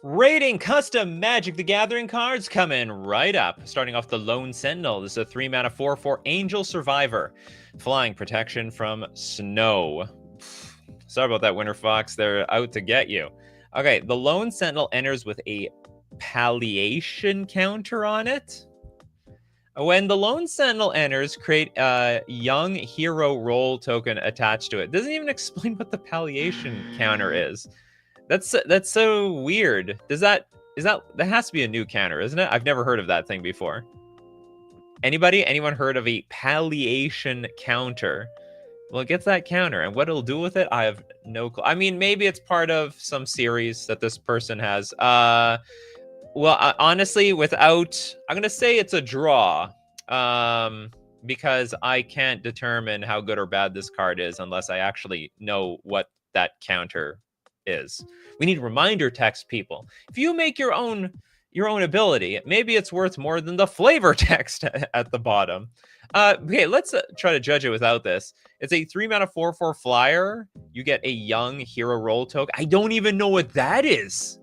Rating custom Magic the Gathering cards coming right up. Starting off the Lone Sentinel. This is a 3-mana 4/4 Angel Survivor. Flying protection from snow. Sorry about that, Winter Fox. They're out to get you. Okay, the Lone Sentinel enters with a palliation counter on it. When the Lone Sentinel enters, create a young hero role token attached to it. Doesn't even explain what the palliation counter is. That's so weird. That has to be a new counter, isn't it? I've never heard of that thing before. Anyone heard of a palliation counter? Well, it gets that counter, and what it'll do with it, I have no clue. I mean, maybe it's part of some series that this person has. Honestly, I'm gonna say it's a draw, because I can't determine how good or bad this card is unless I actually know what that counter is. We need reminder text, people. If you make your own ability, maybe it's worth more than the flavor text at the bottom. Okay, let's try to judge it without this. It's a 3-mana 4/4 flyer. You get a young hero role token. I don't even know what that is.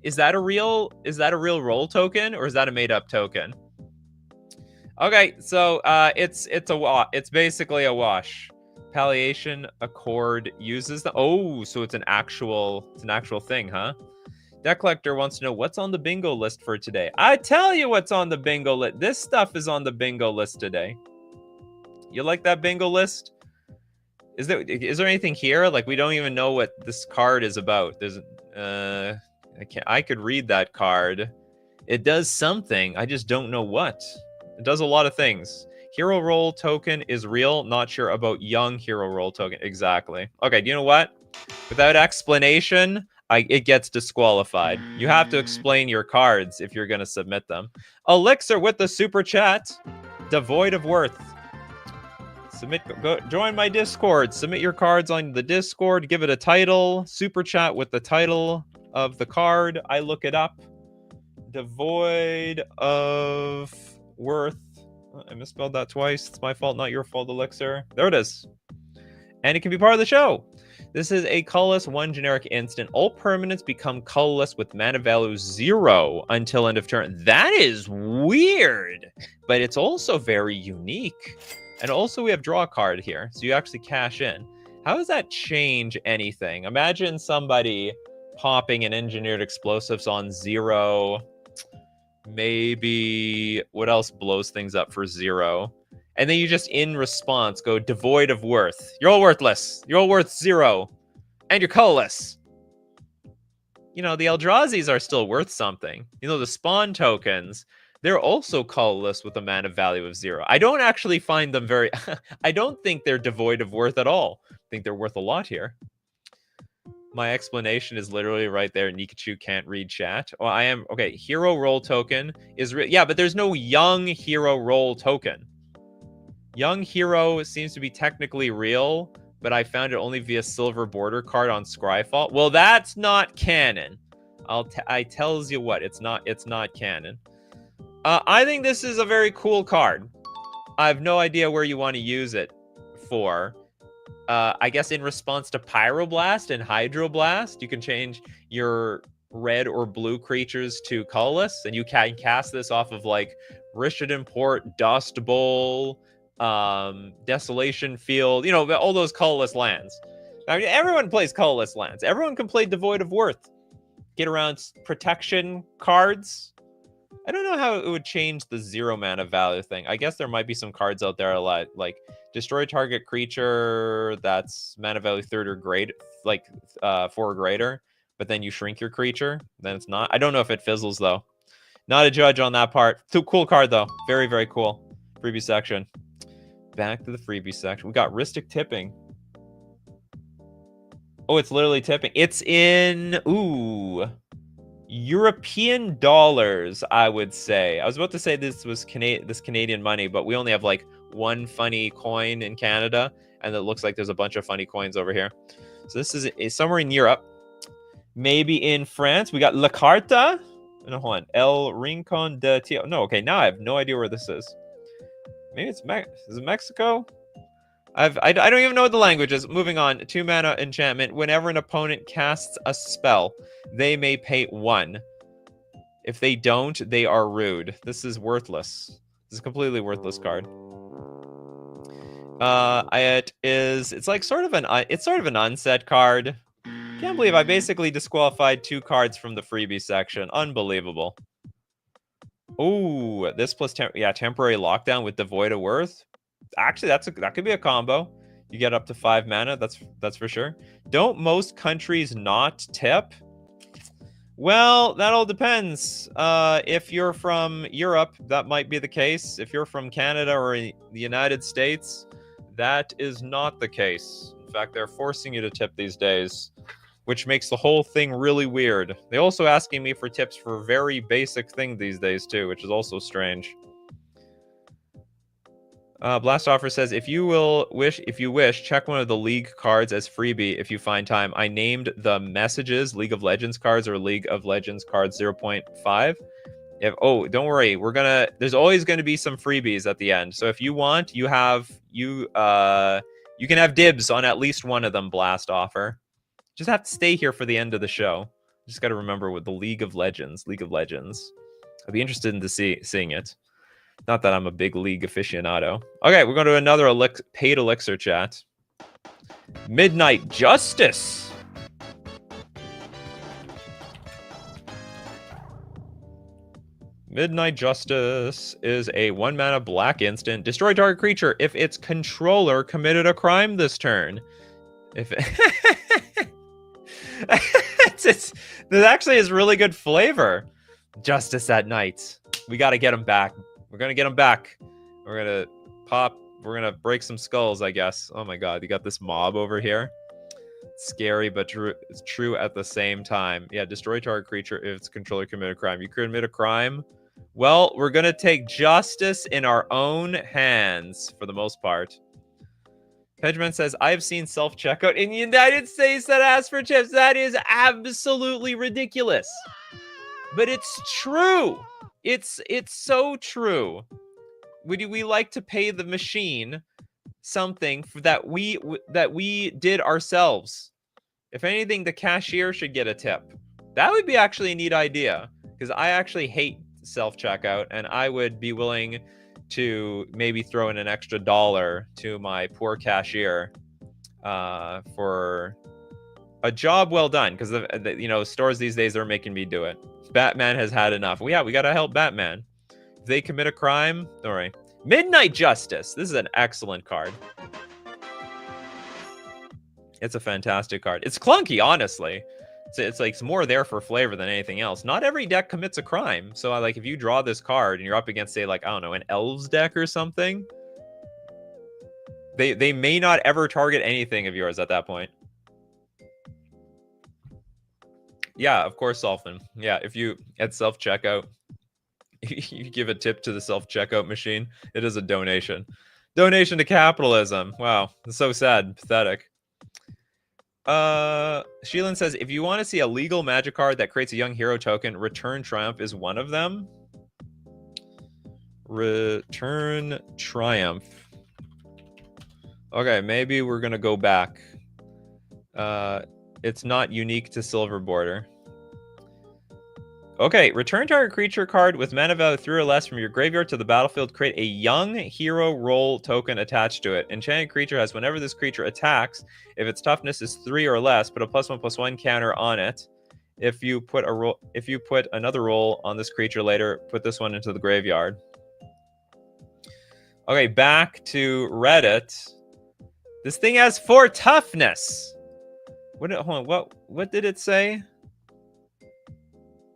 Is that a real role token, or is that a made up token? Okay, so it's basically a wash. Palliation Accord uses so it's an actual thing, huh? Deck Collector wants to know what's on the bingo list for today. I tell you what's on the bingo list. This stuff is on the bingo list today. You like that bingo list? Is there anything here? Like, we don't even know what this card is about. There's I could read that card. It does something. I just don't know what. It does a lot of things. Hero role token is real. Not sure about young hero role token. Exactly. Okay, do you know what? Without explanation, it gets disqualified. You have to explain your cards if you're going to submit them. Elixir with the super chat. Devoid of worth. Join my Discord. Submit your cards on the Discord. Give it a title. Super chat with the title of the card. I look it up. Devoid of worth. I misspelled that twice. It's my fault, not your fault, Elixir. There it is. And it can be part of the show. This is a colorless 1 generic instant. All permanents become colorless with mana value 0 until end of turn. That is weird, but it's also very unique. And also we have draw a card here, so you actually cash in. How does that change anything? Imagine somebody popping an engineered explosives on 0. Maybe what else blows things up for 0? And then you just, in response, go devoid of worth. You're all worthless. You're all worth 0. And you're colorless. You know, the Eldrazi's are still worth something. You know, the spawn tokens, they're also colorless with a mana value of 0. I don't actually find them very... I don't think they're devoid of worth at all. I think they're worth a lot here. My explanation is literally right there. Nikachu can't read chat. Oh, I am... Okay, hero role token is... Yeah, but there's no young hero role token. Young hero seems to be technically real, but I found it only via silver border card on Scryfall. Well, that's not canon. I tells you what, it's not canon. I think this is a very cool card. I have no idea where you want to use it for. I guess in response to Pyroblast and Hydroblast, you can change your red or blue creatures to colorless, and you can cast this off of like Rishadan Port, Dust Bowl, Desolation Field, you know, all those colorless lands. I mean, everyone plays colorless lands. Everyone can play Devoid of Worth. Get around protection cards. I don't know how it would change the 0 mana value thing. I guess there might be some cards out there like destroy target creature that's mana value 3rd or greater, like 4 or greater, but then you shrink your creature. Then it's not. I don't know if it fizzles though. Not a judge on that part. Cool card though. Very, very cool. Freebie section. Back to the freebie section. We got Ristic Tipping. Oh, it's literally tipping. It's in European dollars, I would say. I was about to say this was Canadian money, but we only have like one funny coin in Canada, and it looks like there's a bunch of funny coins over here. So this is somewhere in Europe. Maybe in France. We got La Carta. No, hold on. El Rincon de Tio. No, okay, now I have no idea where this is. Maybe it's is it Mexico? I don't even know what the language is. Moving on. 2 mana enchantment. Whenever an opponent casts a spell, they may pay 1. If they don't, they are rude. This is worthless. This is a completely worthless card. It's like sort of an unset card. Can't believe I basically disqualified 2 cards from the freebie section. Unbelievable. Ooh, this plus temporary lockdown with Devoid of Worth. Actually, that could be a combo. You get up to 5 mana. That's for sure. Don't most countries not tip? Well, that all depends. If you're from Europe, that might be the case. If you're from Canada or the United States, that is not the case. In fact, they're forcing you to tip these days, which makes the whole thing really weird. They're also asking me for tips for very basic things these days too, which is also strange. Blast Offer says, if you wish, check one of the League cards as freebie if you find time. I named the messages League of Legends cards or League of Legends cards 0.5. Don't worry, there's always gonna be some freebies at the end. So if you want, you can have dibs on at least one of them, Blast Offer. Just have to stay here for the end of the show. Just got to remember with the League of Legends. I'd be interested in seeing it. Not that I'm a big League aficionado. Okay, we're going to another paid Elixir chat. Midnight Justice. Midnight Justice is a 1 mana black instant. Destroy target creature if its controller committed a crime this turn. This actually is really good flavor. Justice at night. We got to get him back. We're going to get him back. We're going to break some skulls, I guess. Oh my god, you got this mob over here. Scary, but it's true at the same time. Yeah, destroy target creature if its controller committed a crime. You commit a crime. Well, we're going to take justice in our own hands for the most part. Pedgeman says, I have seen self-checkout in the United States that asks for chips. That is absolutely ridiculous. But it's true. It's so true. Would we like to pay the machine something that we did ourselves? If anything, the cashier should get a tip. That would be actually a neat idea, because I actually hate self-checkout, and I would be willing to maybe throw in an extra $1 to my poor cashier for a job well done, because stores these days are making me do it. Batman has had enough. We got to help Batman. If they commit a crime, don't worry. Midnight Justice. This is an excellent card. It's a fantastic card. It's clunky, honestly. It's more there for flavor than anything else. Not every deck commits a crime. So like if you draw this card and you're up against, say, like, I don't know, an Elves deck or something, they may not ever target anything of yours at that point. Yeah, of course, Solfman. Yeah, if you at self-checkout, you give a tip to the self-checkout machine, it is a donation. Donation to capitalism. Wow, it's so sad, pathetic. Sheelan says, if you want to see a legal magic card that creates a young hero token, Return Triumph is one of them. Return Triumph. Okay, maybe we're gonna go back. It's not unique to Silver Border. Okay, return target creature card with mana value 3 or less from your graveyard to the battlefield. Create a young hero role token attached to it. Enchanted creature has, whenever this creature attacks, if its toughness is 3 or less, put a +1/+1 counter on it. If you put another role on this creature later, put this one into the graveyard. Okay, back to Reddit. This thing has 4 toughness. What did it say?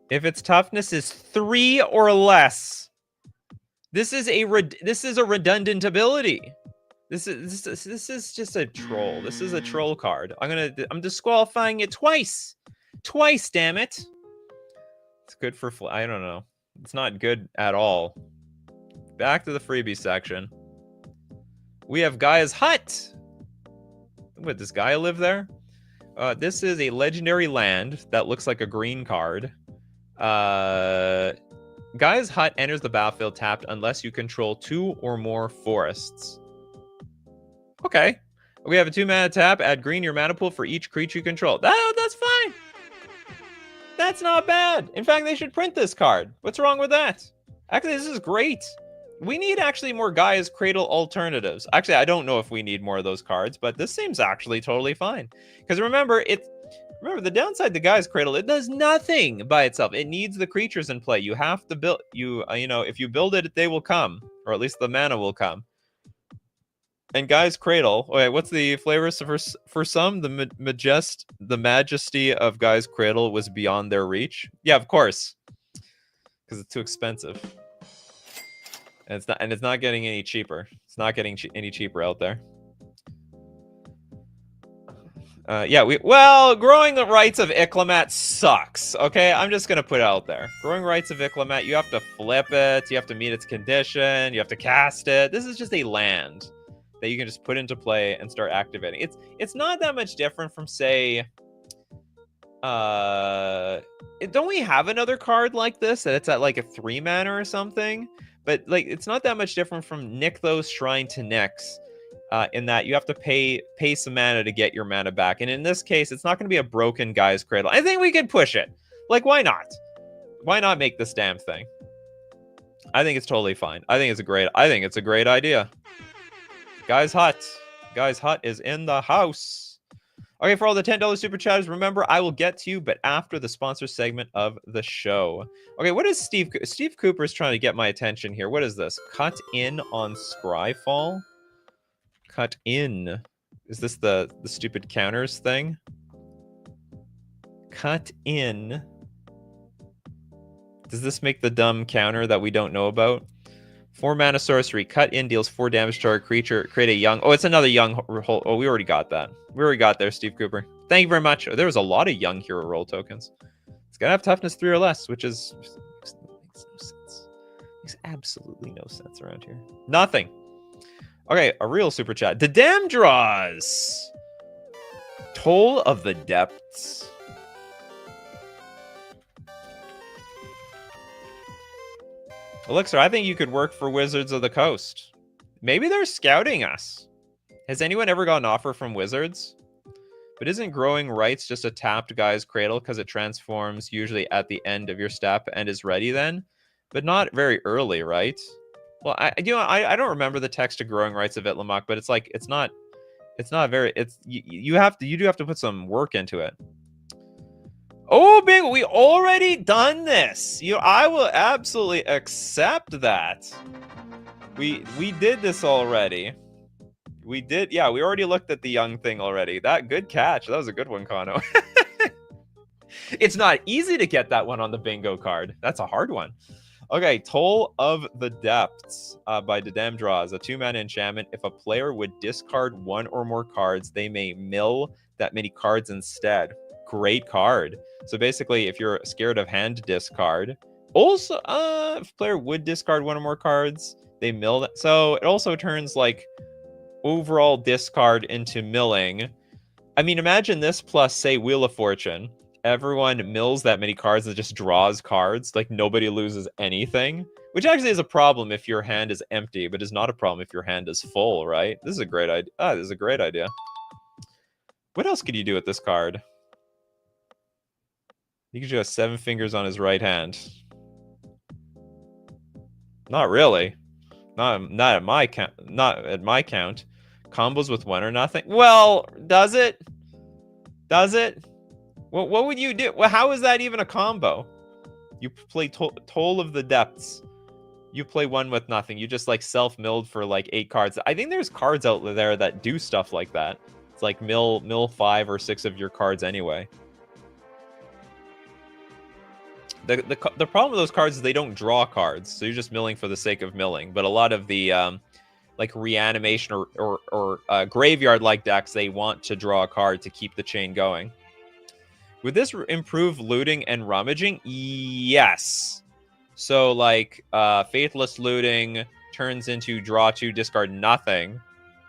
If its toughness is 3 or less, this is a redundant ability. This is just a troll. This is a troll card. I'm disqualifying it twice. Twice, damn it. It's good for I don't know. It's not good at all. Back to the freebie section. We have Gaia's Hut. What, does Gaia live there? This is a legendary land that looks like a green card. Gaia's Hut enters the battlefield tapped unless you control 2 or more forests. Okay. We have a 2-mana tap. Add green your mana pool for each creature you control. That's fine. That's not bad. In fact, they should print this card. What's wrong with that? Actually, this is great. We need actually more Gaia's Cradle alternatives. Actually, I don't know if we need more of those cards, but this seems actually totally fine. Because remember, the downside to Gaia's Cradle, it does nothing by itself. It needs the creatures in play. You have to build, if you build it, they will come, or at least the mana will come. And Gaia's Cradle, wait, what's the flavors for some? The majesty of Gaia's Cradle was beyond their reach. Yeah, of course, because it's too expensive, and it's not getting any cheaper. It's not getting any cheaper out there. Growing the Rights of Iclamat sucks. Okay, I'm just gonna put it out there. Growing Rights of Iclamat, you have to flip it, you have to meet its condition, you have to cast it. This is just a land that you can just put into play and start activating. It's not that much different from, say, don't we have another card like this that it's at like a 3-mana or something? But like, it's not that much different from Nykthos Shrine to Nyx, in that you have to pay some mana to get your mana back. And in this case, it's not going to be a broken Gaia's Cradle. I think we can push it. Like, why not? Why not make this damn thing? I think it's totally fine. I think it's a great idea. Guy's Hut. Guy's Hut is in the house. Okay, for all the $10 super chatters, remember, I will get to you, but after the sponsor segment of the show. Okay, what is Steve Cooper's trying to get my attention here? What is this? Cut in on Scryfall? Cut in. Is this the stupid counters thing? Cut in. Does this make the dumb counter that we don't know about? 4-mana sorcery. Cut in deals 4 damage to our creature. Create a young... Oh, it's another young... Oh, we already got that. We already got there, Steve Cooper. Thank you very much. There was a lot of young hero roll tokens. It's got to have toughness 3 or less, which is... Makes no sense. Makes absolutely no sense around here. Nothing. Okay, a real super chat. The Dam draws. Toll of the Depths. Elixir, I think you could work for Wizards of the Coast. Maybe they're scouting us. Has anyone ever got an offer from Wizards? But isn't Growing Rights just a tapped Gaia's Cradle because it transforms usually at the end of your step and is ready then? But not very early, right? Well, I don't remember the text of Growing Rights of Itlamok, but it's like it's not very, you do have to put some work into it. Oh, big, we already done this. I will absolutely accept that. We did this already. We did, yeah, we already looked at the young thing already. Good catch. That was a good one, Kano. It's not easy to get that one on the bingo card. That's a hard one. Okay, Toll of the Depths by Dedam Draws. A 2-mana enchantment. If a player would discard 1 or more cards, they may mill that many cards instead. Great card. So basically, if you're scared of hand discard, also, if a player would discard 1 or more cards, they mill that. So it also turns like overall discard into milling. I mean, imagine this plus, say, Wheel of Fortune. Everyone mills that many cards and just draws cards. Like, nobody loses anything. Which actually is a problem if your hand is empty, but is not a problem if your hand is full, right? This is a great idea. This is a great idea. What else could you do with this card? He could just have 7 fingers on his right hand. Not really. Not at my count. Not at my count. Combos with 1 or nothing. Well, does it? Does it? What would you do? Well, how is that even a combo? You play Toll of the Depths. You play 1 with nothing. You just like self-milled for like 8 cards. I think there's cards out there that do stuff like that. It's like mill 5 or 6 of your cards anyway. The problem with those cards is they don't draw cards, so you're just milling for the sake of milling. But a lot of the like reanimation or graveyard-like decks, they want to draw a card to keep the chain going. Would this improve looting and rummaging? Yes. So like Faithless Looting turns into draw 2, discard nothing,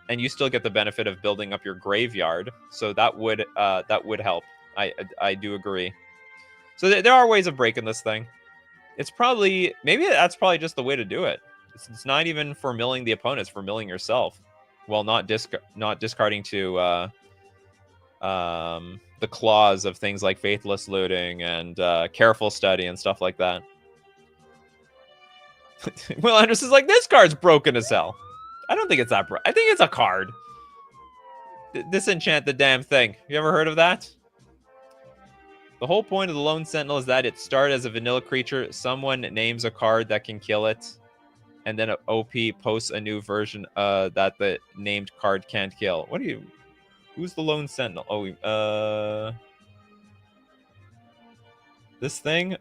and you still get the benefit of building up your graveyard. So that would help. I do agree. So there are ways of breaking this thing. It's maybe that's probably just the way to do it. It's not even for milling the opponent, it's for milling yourself. Well, not discarding to the clause of things like faithless looting and careful study and stuff like that. Will Anderson's like, this card's broken as hell. I don't think it's that I think it's a card. Disenchant the damn thing. You ever heard of that? The whole point of the Lone Sentinel is that it starts as a vanilla creature. Someone names a card that can kill it, and then OP posts a new version that the named card can't kill. What do you... Who's the Lone Sentinel? Oh, this thing?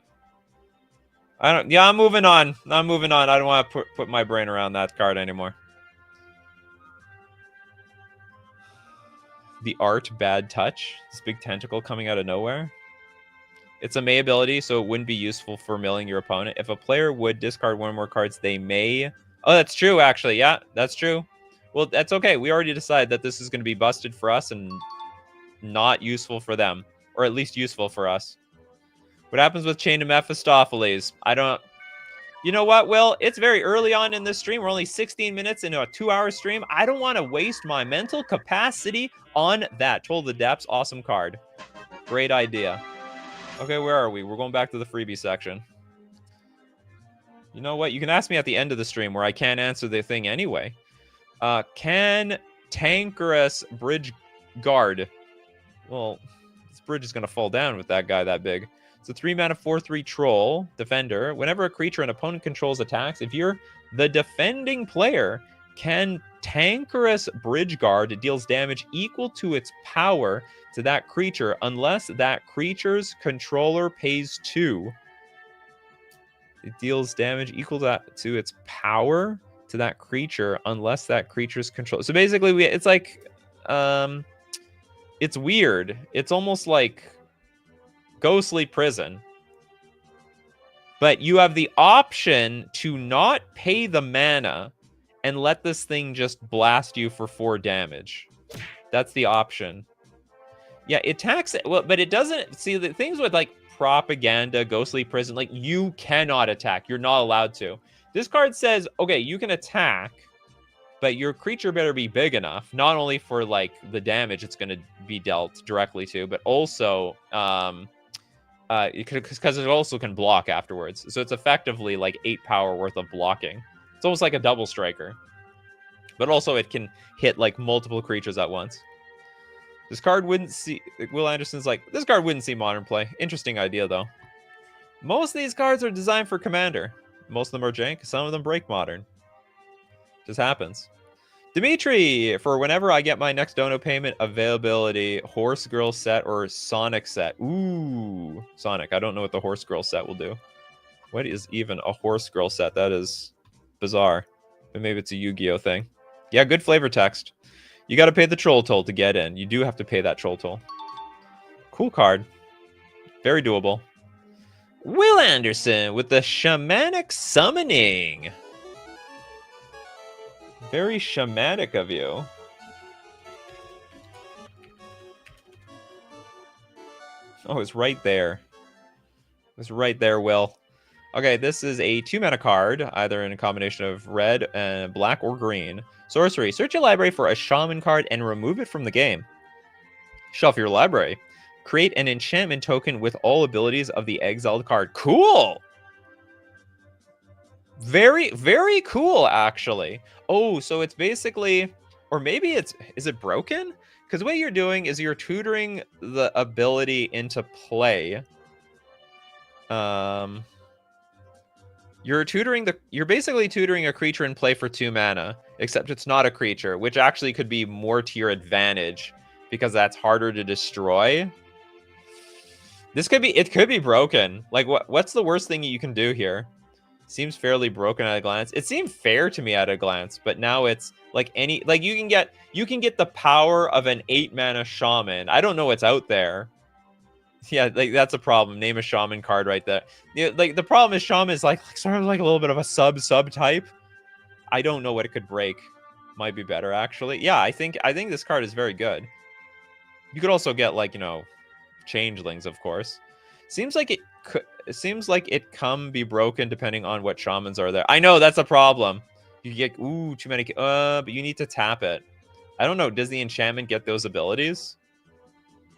I don't... Yeah, I'm moving on. I don't want to put my brain around that card anymore. The art Bad Touch. This big tentacle coming out of nowhere. It's a May ability, so it wouldn't be useful for milling your opponent. If a player would discard one or more cards, they may... Oh, that's true, actually. Yeah, that's true. Well, that's okay. We already decided that this is going to be busted for us and not useful for them. Or at least useful for us. What happens with Chain of Mephistopheles? I don't... You know what, Will? It's very early on in this stream. We're only 16 minutes into a 2-hour stream. I don't want to waste my mental capacity on that. Troll of the Depths, awesome card. Great idea. Okay, where are we? We're going back to the freebie section. You know what? You can ask me at the end of the stream where I can't answer the thing anyway. Can Tankerous Bridge guard? Well, this bridge is going to fall down with that guy that big. It's a 3-mana 4/3 troll defender. Whenever a creature an opponent controls attacks, if you're the defending player, can Tankerous Bridge guard deals damage equal to its power to that creature unless that creature's controller pays 2. It deals damage equal to its power to that creature unless that creature's control. So basically, it's like, it's weird. It's almost like Ghostly Prison. But you have the option to not pay the mana and let this thing just blast you for 4 damage. That's the option. Yeah, it attacks it. Well, but it doesn't... See, the things with, like, Propaganda, Ghostly Prison, like, you cannot attack. You're not allowed to. This card says, okay, you can attack, but your creature better be big enough, not only for, like, the damage it's going to be dealt directly to, but also, because it also can block afterwards. So it's effectively, like, 8 power worth of blocking. It's almost like a double striker. But also it can hit, like, multiple creatures at once. This card wouldn't see... Will Anderson's like, this card wouldn't see modern play. Interesting idea, though. Most of these cards are designed for Commander. Most of them are jank. Some of them break modern. Just happens. Dimitri, for whenever I get my next dono payment, availability, Horse Girl set or Sonic set. Ooh, Sonic. I don't know what the Horse Girl set will do. What is even a Horse Girl set? That is bizarre. But maybe it's a Yu-Gi-Oh thing. Yeah, good flavor text. You got to pay the troll toll to get in. You do have to pay that troll toll. Cool card. Very doable. Will Anderson with the Shamanic Summoning. Very shamanic of you. Oh, it's right there. It's right there, Will. Okay, this is a 2-mana card, either in a combination of red and black or green. Sorcery. Search your library for a shaman card and remove it from the game. Shuffle your library. Create an enchantment token with all abilities of the exiled card. Cool! Very, very cool, actually. Oh, so it's basically... Or maybe it's... Is it broken? Because what you're doing is you're tutoring the ability into play. You're basically tutoring a creature in play for 2 mana, except it's not a creature, which actually could be more to your advantage because that's harder to destroy. It could be broken. Like, what's the worst thing you can do here? Seems fairly broken at a glance. It seemed fair to me at a glance, but now it's like you can get the power of an 8-mana shaman. I don't know what's out there. Yeah, like that's a problem. Name a shaman card right there. Yeah, like the problem is shaman is like sort of like a little bit of a sub type. I don't know what it could break. Might be better actually. Yeah, I think this card is very good. You could also get like, you know, changelings, of course. Seems like it can be broken depending on what shamans are there. I know that's a problem. You get too many, but you need to tap it. I don't know. Does the enchantment get those abilities?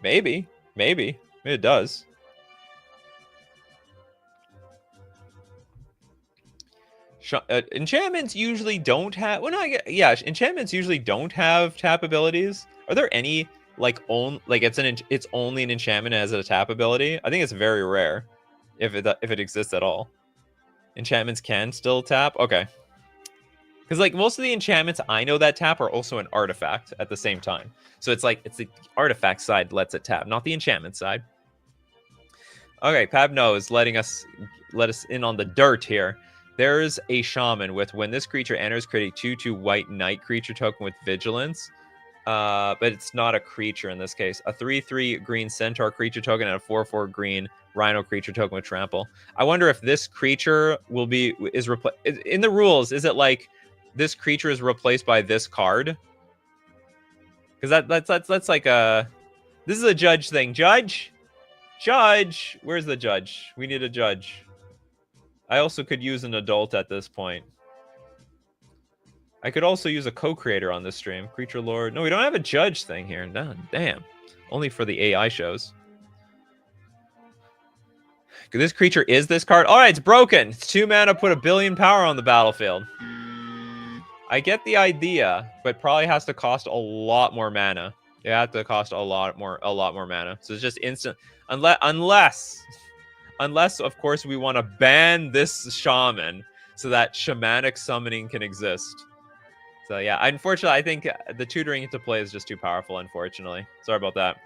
Maybe. Maybe it does. Enchantments usually don't have. Well, no, yeah. Enchantments usually don't have tap abilities. Are there any like it's only an enchantment as a tap ability? I think it's very rare, if it exists at all. Enchantments can still tap. Okay. Because like most of the enchantments I know that tap are also an artifact at the same time. So it's like it's the artifact side lets it tap, not the enchantment side. Okay, Pabno is let us in on the dirt here. There's a shaman with when this creature enters, create a 2/2 white knight creature token with vigilance. But it's not a creature in this case. A 3/3 green centaur creature token and a 4/4 green rhino creature token with trample. I wonder if this creature is replaced in the rules. Is it like this creature is replaced by this card? Because that's like a this is a judge thing. Judge, where's the judge? We need a judge. I also could use an adult at this point. I could also use a co-creator on this stream. Creature Lord. No, we don't have a judge thing here. No, damn. Only for the AI shows. This creature is this card. All right, it's broken. It's 2 mana, put 1 billion power on the battlefield. I get the idea, but probably has to cost a lot more mana. It has to cost a lot more mana. So it's just instant. Unless of course we want to ban this shaman so that shamanic summoning can exist. So yeah, unfortunately, I think the tutoring into play is just too powerful, unfortunately. Sorry about that.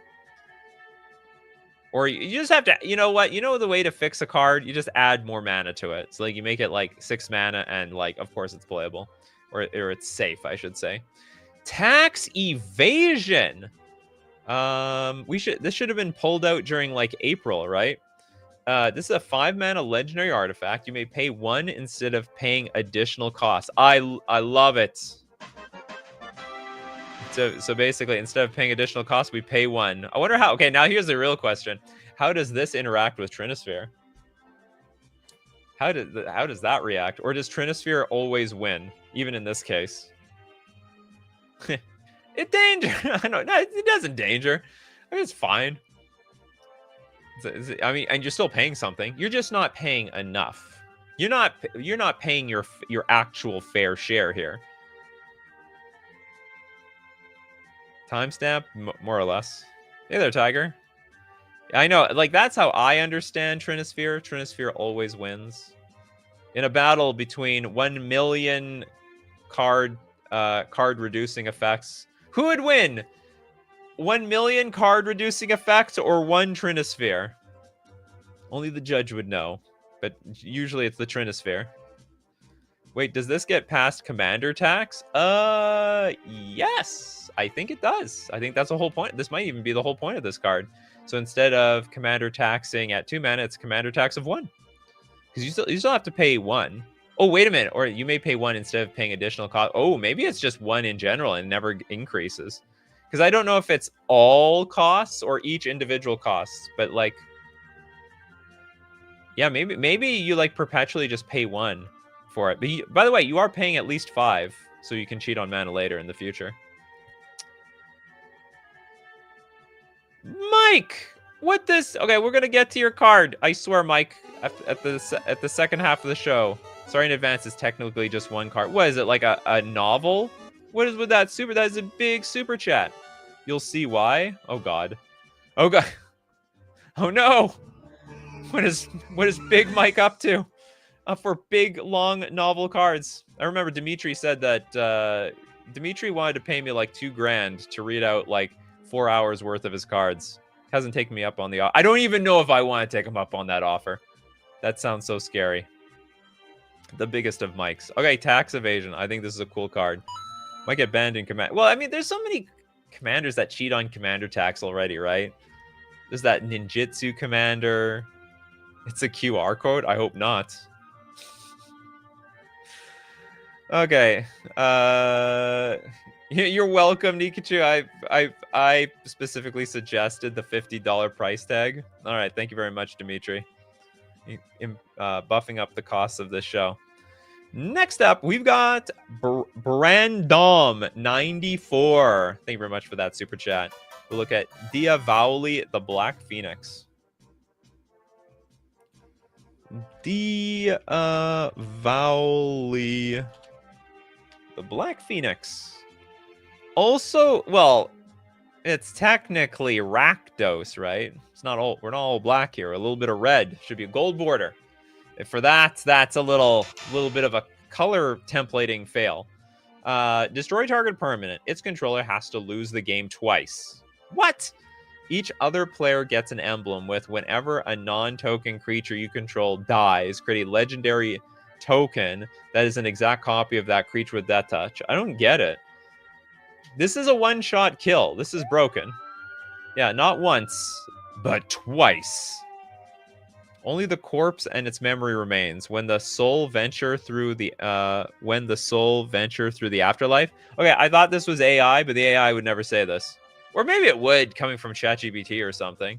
Or you just have to, you know what? You know the way to fix a card? You just add more mana to it. So like you make it like 6 mana and like, of course it's playable. Or it's safe, I should say. Tax evasion. This should have been pulled out during like April, right? This is a 5 mana legendary artifact. You may pay 1 instead of paying additional costs. I love it. So basically, instead of paying additional costs, we pay 1. I wonder how. Okay, now here's the real question: how does this interact with Trinisphere? How does that react? Or does Trinisphere always win, even in this case? It danger. I don't know. It doesn't danger. I mean, it's fine. I mean, and you're still paying something. You're just not paying enough. You're not paying your actual fair share here. Timestamp, more or less. Hey there, Tiger. I know, like that's how I understand Trinisphere. Trinisphere always wins in a battle between 1 million card reducing effects. Who would win? 1 million card reducing effects or 1 Trinisphere? Only the judge would know, but usually it's the Trinisphere. Wait, does this get past commander tax? Yes, I think it does. I think that's the whole point. This might even be the whole point of this card. So instead of commander taxing at 2 mana, it's commander tax of 1. Because you still have to pay 1. Oh, wait a minute. Or you may pay 1 instead of paying additional cost. Oh, maybe it's just 1 in general and never increases. Because I don't know if it's all costs or each individual costs, but like, yeah, maybe you like perpetually just pay 1 for it. But by the way, you are paying at least 5, so you can cheat on mana later in the future. Mike, what this? Okay, we're gonna get to your card. I swear, Mike. At the second half of the show. Sorry in advance. It's technically just 1 card. What is it, like a novel? What is with that super? That is a big super chat. You'll see why. Oh god. Oh god. Oh no. What is Big Mike up to? For big long novel cards. I remember Dimitri said that Dimitri wanted to pay me like $2,000 to read out like 4 hours worth of his cards. Hasn't taken me up on the offer. I don't even know if I want to take him up on that offer. That sounds so scary. The biggest of mics. Okay, tax evasion. I think this is a cool card. Might get banned in command. Well, I mean, there's so many commanders that cheat on commander tax already, right? There's that ninjutsu commander. It's a QR code? I hope not. Okay. You're welcome, Nikachu. I specifically suggested the $50 price tag. All right, thank you very much, Dimitri. Buffing up the costs of this show. Next up, we've got Brandom94. Thank you very much for that super chat. We'll look at Diavoli, the Black Phoenix. Diavoli, the Black Phoenix. Also, well, it's technically Rakdos, right? It's not all. We're not all black here. A little bit of red should be a gold border. If for that, that's a little bit of a color templating fail. Destroy target permanent. Its controller has to lose the game twice. What? Each other player gets an emblem with whenever a non-token creature you control dies, create a legendary token that is an exact copy of that creature with Death Touch. I don't get it. This is a one-shot kill. This is broken. Yeah, not once, but twice. Only the corpse and its memory remains. When the soul venture through the afterlife. Okay, I thought this was AI, but the AI would never say this. Or maybe it would, coming from ChatGPT or something.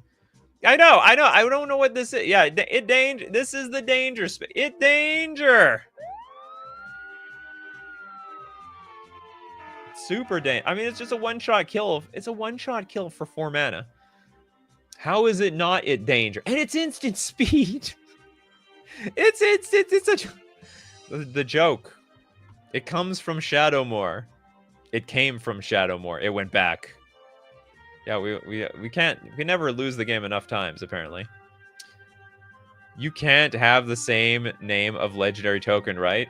I know. I don't know what this is. Yeah, danger. This is the danger space. Danger. Super danger. I mean, it's just a one-shot kill. It's a one-shot kill for 4 mana. How is it not danger? And it's instant speed. It's such the joke. It comes from Shadowmoor. It came from Shadowmoor. It went back. Yeah, we can never lose the game enough times, apparently. You can't have the same name of legendary token, right?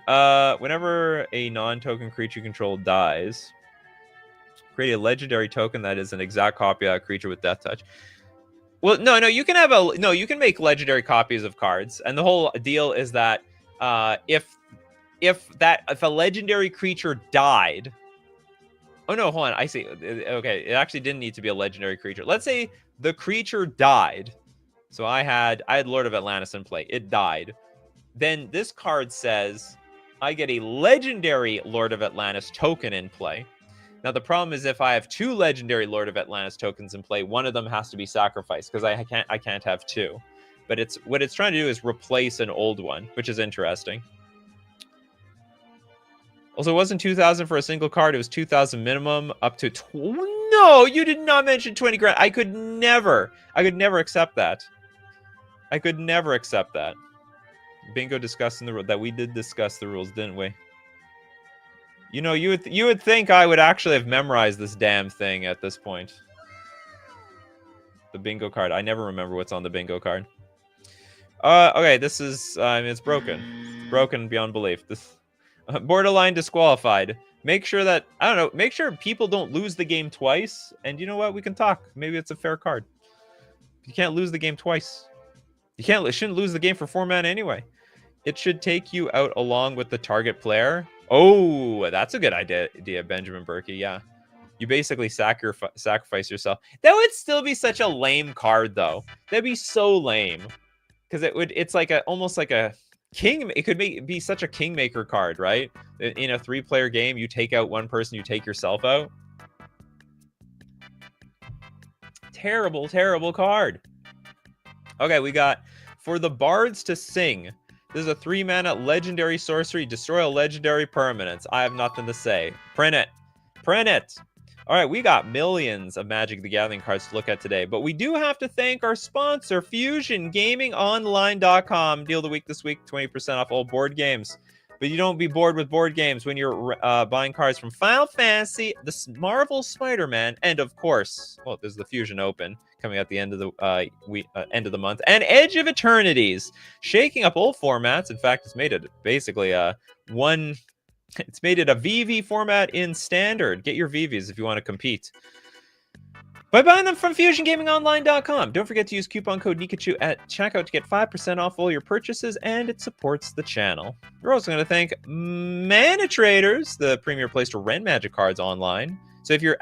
Whenever a non-token creature you control dies, create a legendary token that is an exact copy of that creature with Death Touch. Well, no, you can have you can make legendary copies of cards, and the whole deal is that if a legendary creature died. Oh no, hold on. I see. Okay, it actually didn't need to be a legendary creature. Let's say the creature died. So I had Lord of Atlantis in play. It died. Then this card says I get a legendary Lord of Atlantis token in play. Now the problem is if I have 2 legendary Lord of Atlantis tokens in play, one of them has to be sacrificed because I can't have 2. But what it's trying to do is replace an old one, which is interesting. Also, it wasn't 2,000 for a single card. It was 2,000 minimum, up to No, you did not mention 20 grand. I could never accept that. I could never accept that. Bingo discussing the rule that we did discuss the rules, didn't we? You know, you would think I would actually have memorized this damn thing at this point. The bingo card. I never remember what's on the bingo card. Okay, this is I mean, it's broken. It's broken beyond belief. This borderline disqualified. Make sure that make sure people don't lose the game twice. And you know what? We can talk. Maybe it's a fair card. You can't lose the game twice. Shouldn't lose the game for 4 mana anyway. It should take you out along with the target player. Oh, that's a good idea, Benjamin Berkey. Yeah. You basically sacrifice yourself. That would still be such a lame card, though. That'd be so lame. Because it's like almost like a king. It could be such a kingmaker card, right? In a 3-player game, you take out one person, you take yourself out. Terrible, terrible card. Okay, we got for the bards to sing. This is a 3-mana legendary sorcery. Destroy a legendary permanence. I have nothing to say. Print it. Print it. All right, we got millions of Magic the Gathering cards to look at today, but we do have to thank our sponsor, FusionGamingOnline.com. Deal of the week this week, 20% off all board games. But you don't be bored with board games when you're buying cards from Final Fantasy, the Marvel Spider-Man, and of course, well, there's the Fusion Open coming at the end of the end of the month, and Edge of Eternities, shaking up all formats. In fact, it's made it basically it's made it a VV format in Standard. Get your VVs if you want to compete by buying them from FusionGamingOnline.com. Don't forget to use coupon code Nikachu at checkout to get 5% off all your purchases, and it supports the channel. We're also going to thank Mana Traders, the premier place to rent Magic cards online. So if you're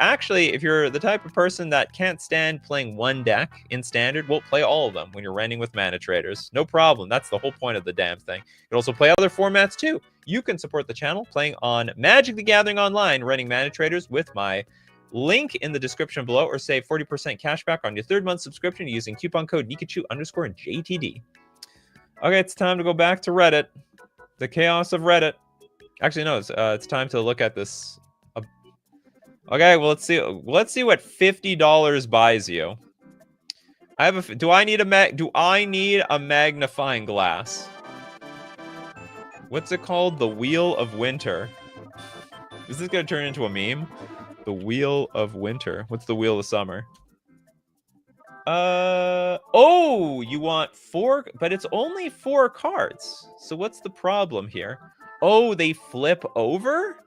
the type of person that can't stand playing one deck in Standard, well, play all of them when you're renting with Mana Traders. No problem. That's the whole point of the damn thing. You can also play other formats too. You can support the channel playing on Magic the Gathering Online, renting Mana Traders with my link in the description below, or save 40% cash back on your 3rd month subscription using coupon code Nikachu_JTD. Okay, it's time to go back to Reddit. The chaos of Reddit. Actually, no. It's time to look at this. Okay, well, let's see. Let's see what $50 buys you. I have a. Do I need a magnifying glass? What's it called? The Wheel of Winter. Is this gonna turn into a meme? The Wheel of Winter. What's the Wheel of Summer? Oh, you want 4, but it's only 4 cards. So what's the problem here? Oh, they flip over?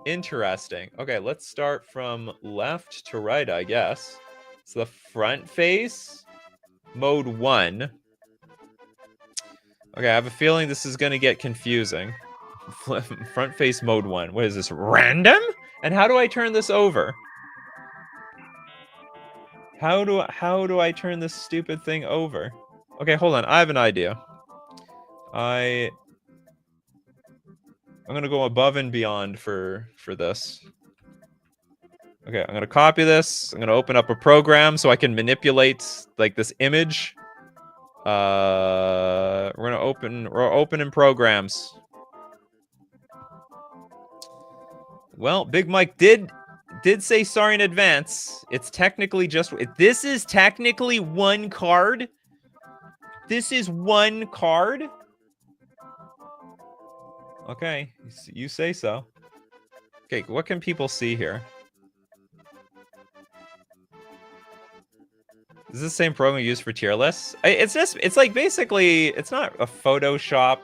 Interesting. Okay, let's start from left to right, I guess. So the front face, mode 1. Okay, I have a feeling this is going to get confusing. Front face mode 1. What is this, random? And how do I turn this over? How do I turn this stupid thing over? Okay, hold on. I have an idea. I'm gonna go above and beyond for this. Okay, I'm gonna copy this. I'm gonna open up a program so I can manipulate like this image. We're opening programs. Well, Big Mike did say sorry in advance. It's technically just, this is technically 1 card. This is 1 card. Okay, you say so. Okay, what can people see here? Is this the same program used for tier lists? It's like basically, it's not a Photoshop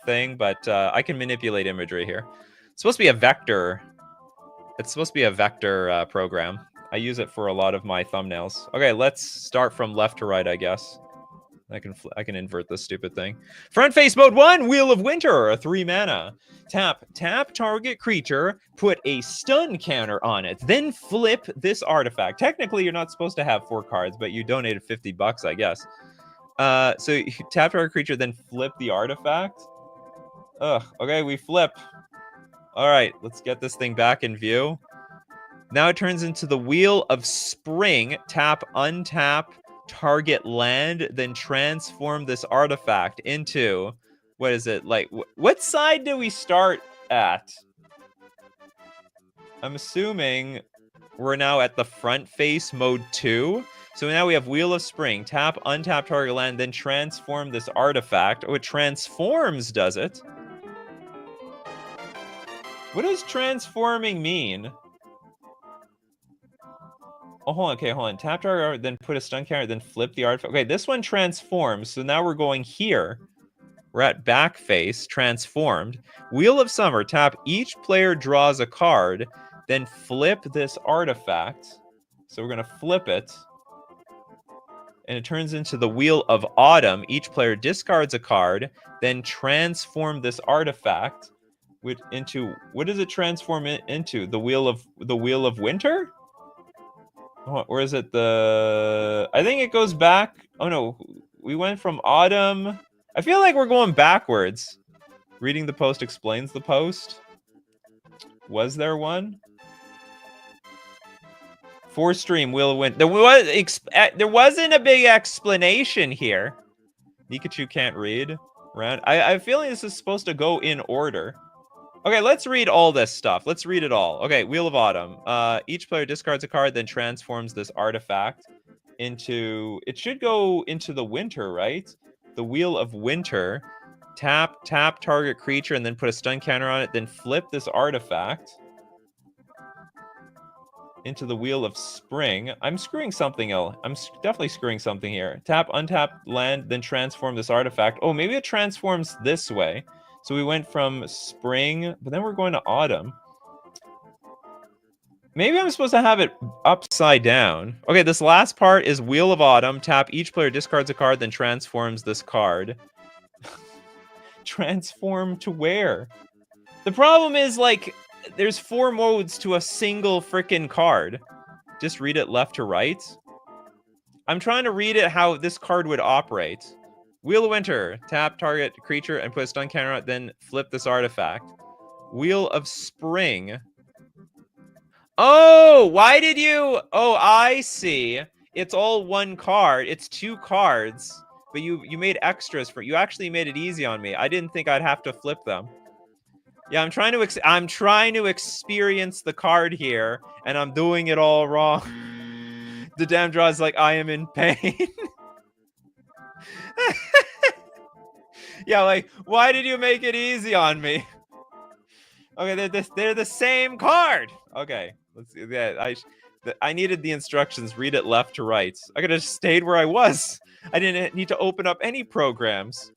thing, but I can manipulate imagery here. It's supposed to be a vector. It's supposed to be a vector program. I use it for a lot of my thumbnails. Okay, let's start from left to right, I guess. I can invert this stupid thing. Front face mode 1, Wheel of Winter, a 3 mana. Tap target creature, put a stun counter on it, then flip this artifact. Technically, you're not supposed to have 4 cards, but you donated $50, I guess. So you tap target creature, then flip the artifact. Ugh. Okay, we flip. All right, let's get this thing back in view. Now it turns into the Wheel of Spring. Tap, untap, target land, then transform this artifact into, what is it, like, what side do we start at? I'm assuming we're now at the front face mode 2. So now we have Wheel of Spring. Tap, untap, target land, then transform this artifact. Oh, it transforms, does it? What does transforming mean? Oh, hold on. Okay, hold on. Tap target, then put a stun counter, then flip the artifact. Okay, this one transforms. So now we're going here. We're at back face, transformed. Wheel of Summer. Tap, each player draws a card, then flip this artifact. So we're going to flip it. And it turns into the Wheel of Autumn. Each player discards a card, then transform this artifact into, what does it transform it into? The Wheel of Winter? Or is it I think it goes back. Oh no, we went from autumn. I feel like we're going backwards. Reading the post explains the post. Was there one? 4-stream Wheel of Winter. There wasn't a big explanation here. Nikachu can't read. I have a feeling this is supposed to go in order. Okay, let's read all this stuff. Let's read it all. Okay, Wheel of Autumn. Each player discards a card, then transforms this artifact into... It should go into the winter, right? The Wheel of Winter. Tap target creature, and then put a stun counter on it, then flip this artifact into the Wheel of Spring. I'm screwing something else. I'm definitely screwing something here. Tap, untap land, then transform this artifact. Oh, maybe it transforms this way. So we went from spring, but then we're going to autumn. Maybe I'm supposed to have it upside down. Okay, this last part is Wheel of Autumn. Tap, each player discards a card, then transforms this card. Transform to where? The problem is, like, there's 4 modes to a single freaking card. Just read it left to right. I'm trying to read it how this card would operate. Wheel of Winter. Tap target creature and put a stun counter on it, then flip this artifact. Wheel of Spring. Oh, why did you... Oh, I see. It's all 1 card. It's 2 cards. but you made extras for you actually made it easy on me. I didn't think I'd have to flip them. Yeah, I'm trying to experience the card here, and I'm doing it all wrong. The damn draw is like, I am in pain. Yeah, like, why did you make it easy on me? Okay, they're the same card. Okay, let's see. Yeah, I needed the instructions. Read it left to right. I could have stayed where I was. I didn't need to open up any programs.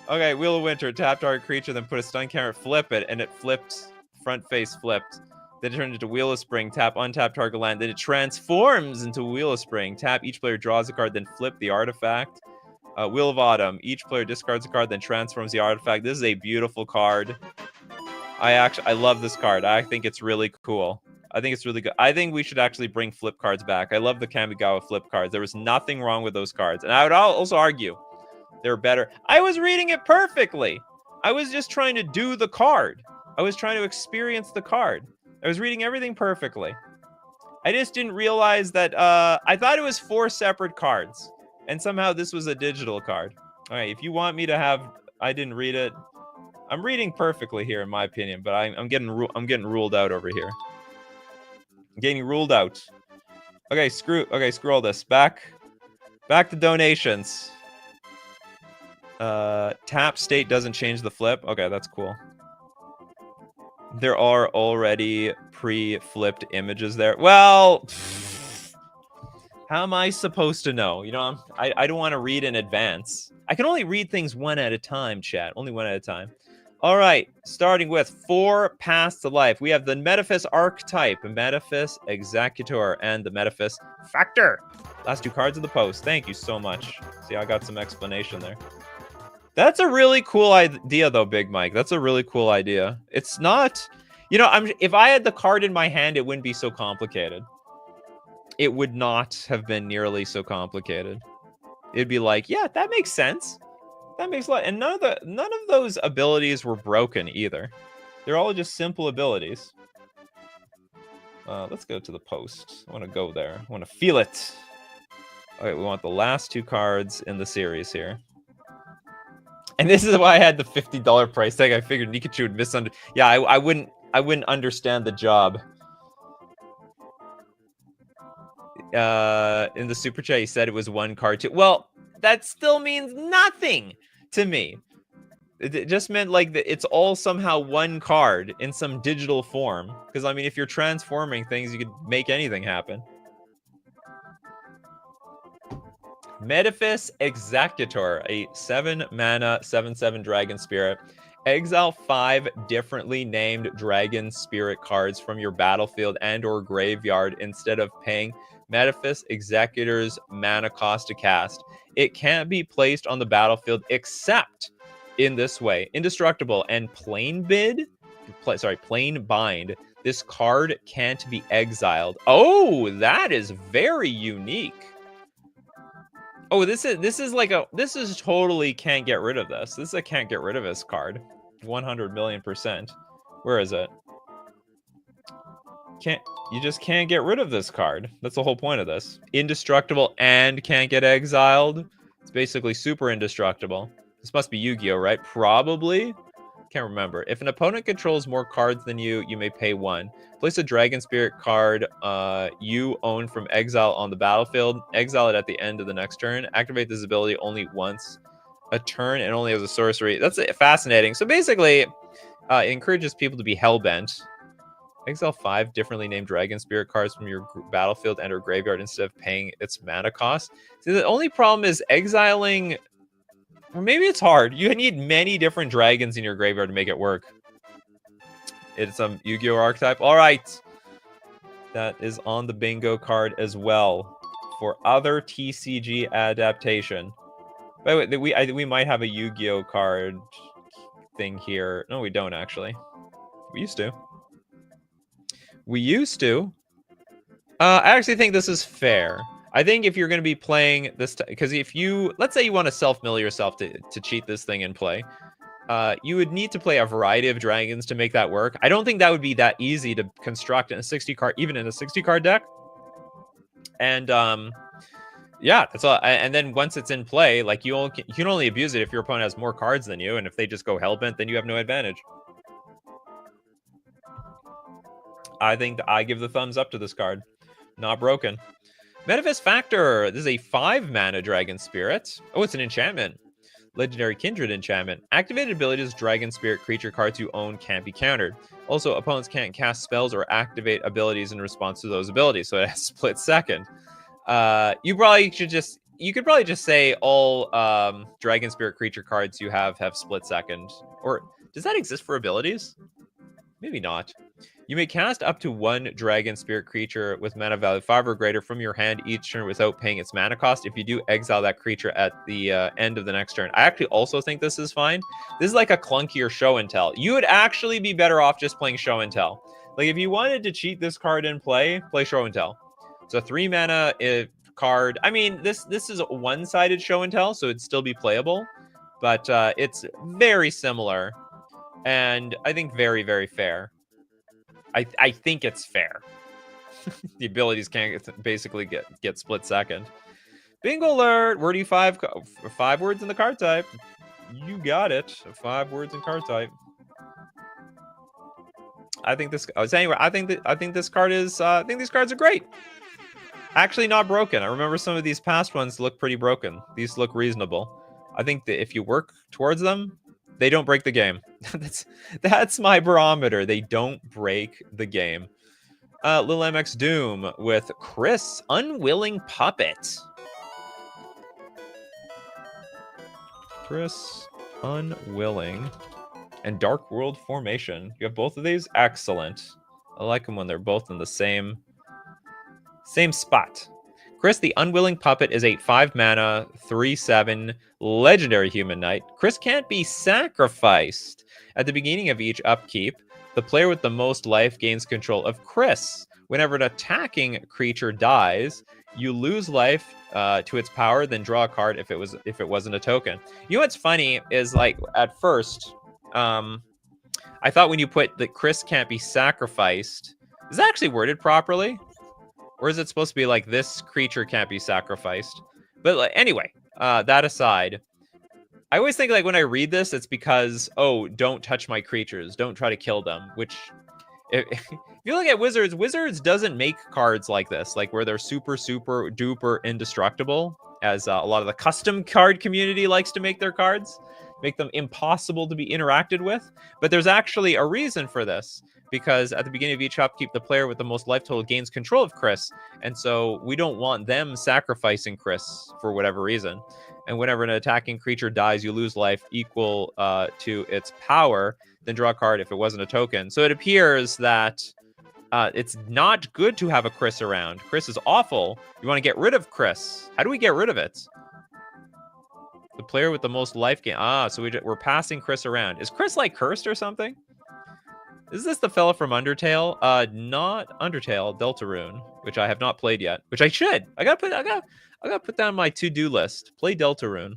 Okay, Wheel of Winter. Tap target creature, then put a stun counter, flip it, and it flipped. Front face flipped. Then it turned into Wheel of Spring. Tap untap target land. Then it transforms into Wheel of Spring. Tap each player draws a card, then flip the artifact. Wheel of Autumn. Each player discards a card, then transforms the artifact. This is a beautiful card. I love this card. I think it's really cool. I think it's really good. I think we should actually bring flip cards back. I love the Kamigawa flip cards. There was nothing wrong with those cards. And I would also argue they're better. I was reading it perfectly. I was just trying to do the card. I was trying to experience the card. I was reading everything perfectly. I just didn't realize that I thought it was 4 separate cards. And somehow this was a digital card. All right, if you want me to have... I didn't read it. I'm reading perfectly here, in my opinion, but I'm getting ruled out over here. I'm getting ruled out. Okay, screw all this. Back to donations. Tap state doesn't change the flip. Okay, that's cool. There are already pre-flipped images there. Well, how am I supposed to know? You know, I don't want to read in advance. I can only read things one at a time, chat. Only one at a time. All right, starting with 4 Paths to Life. We have the Metaphys Archetype, Metaphys Executor, and the Metaphys Factor. Last 2 cards of the post. Thank you so much. See, I got some explanation there. That's a really cool idea, though, Big Mike. That's a really cool idea. It's not... You know, if I had the card in my hand, it wouldn't be so complicated. It would not have been nearly so complicated. It'd be like, yeah, that makes sense. That makes a lot. And none of those abilities were broken either. They're all just simple abilities. Let's go to the post. I want to go there. I want to feel it. Okay, we want the last 2 cards in the series here. And this is why I had the $50 price tag. I figured Nikachu would misunderstand. Yeah, I wouldn't understand the job. In the super chat, he said it was 1 card too. Well, that still means nothing to me. It just meant like it's all somehow 1 card in some digital form. Because I mean, if you're transforming things, you could make anything happen. Metaphys Executor, a 7-mana 7/7 Dragon Spirit. Exile 5 differently named Dragon Spirit cards from your battlefield and/or graveyard instead of paying Metaphys Executor's mana cost to cast. It can't be placed on the battlefield except in this way. Indestructible and plain bind. This card can't be exiled. Oh, that is very unique. Oh, this is totally can't get rid of this. This is a can't get rid of this card. 100,000,000%. Where is it? You just can't get rid of this card. That's the whole point of this. Indestructible and can't get exiled. It's basically super indestructible. This must be Yu-Gi-Oh, right? Probably. Can't remember. If an opponent controls more cards than you, you may pay 1. Place a Dragon Spirit card you own from exile on the battlefield. Exile it at the end of the next turn. Activate this ability only once a turn and only as a sorcery. That's fascinating. So basically, it encourages people to be hellbent. Exile 5 differently named Dragon Spirit cards from your battlefield and or graveyard instead of paying its mana cost. See, the only problem is exiling... Or maybe it's hard. You need many different dragons in your graveyard to make it work. It's some Yu-Gi-Oh archetype. All right. That is on the bingo card as well for other TCG adaptation. By the way, we might have a Yu-Gi-Oh card thing here. No, we don't actually. We used to. We used to. I actually think this is fair. I think if you're going to be playing this, because if you, let's say you want to self-mill yourself to cheat this thing in play, you would need to play a variety of dragons to make that work. I don't think that would be that easy to construct in a 60 card, even in a 60 card deck. And Yeah, that's all. And then once it's in play, like you can only abuse it if your opponent has more cards than you, and if they just go hellbent, then you have no advantage. I think I give the thumbs up to this card. Not broken. Metaphys Factor. This is a 5-mana Dragon Spirit. Oh, it's an enchantment. Legendary Kindred enchantment. Activated abilities Dragon Spirit creature cards you own can't be countered. Also, opponents can't cast spells or activate abilities in response to those abilities, so it has split second. You could probably just say all Dragon Spirit creature cards you have split second. Or does that exist for abilities? Maybe not. You may cast up to 1 Dragon Spirit creature with mana value 5 or greater from your hand each turn without paying its mana cost. If you do, exile that creature at the end of the next turn. I actually also think this is fine. This is like a clunkier show and tell. You would actually be better off just playing show and tell. Like if you wanted to cheat this card in play show and tell. It's a 3-mana card. I mean, this is a one-sided show and tell, so it'd still be playable. But it's very similar. And I think very, very fair. I think it's fair. The abilities can't basically get split second. Bingo alert! Wordy 5 words in the card type. You got it. 5 words in card type. I think this. Anyway, I think this card is. I think these cards are great. Actually, not broken. I remember some of these past ones look pretty broken. These look reasonable. I think that if you work towards them, they don't break the game. that's my barometer. They don't break the game. Lil MX Doom with Chris, Unwilling Puppet. Chris, Unwilling, and Dark World Formation. You have both of these? Excellent. I like them when they're both in the same spot. Chris, the Unwilling Puppet, is a 5-mana, 3/7 legendary human knight. Chris can't be sacrificed. At the beginning of each upkeep, the player with the most life gains control of Chris. Whenever an attacking creature dies, you lose life to its power, then draw a card if it wasn't a token. You know what's funny is, like, at first, I thought when you put that Chris can't be sacrificed, is that actually worded properly? Or is it supposed to be like this creature can't be sacrificed? But like, anyway, that aside, I always think like when I read this, it's because, oh, don't touch my creatures. Don't try to kill them. Which, if you look at Wizards doesn't make cards like this, like where they're super, super duper indestructible, as a lot of the custom card community likes to make their cards, make them impossible to be interacted with. But there's actually a reason for this. Because at the beginning of each upkeep, the player with the most life total gains control of Chris. And so we don't want them sacrificing Chris for whatever reason. And whenever an attacking creature dies, you lose life equal to its power. Then draw a card if it wasn't a token. So it appears that it's not good to have a Chris around. Chris is awful. You want to get rid of Chris. How do we get rid of it? The player with the most life gain. So we're passing Chris around. Is Chris like cursed or something? Is this the fella from Undertale? Not Undertale, Deltarune, which I have not played yet. Which I should. I gotta put down my to-do list. Play Deltarune.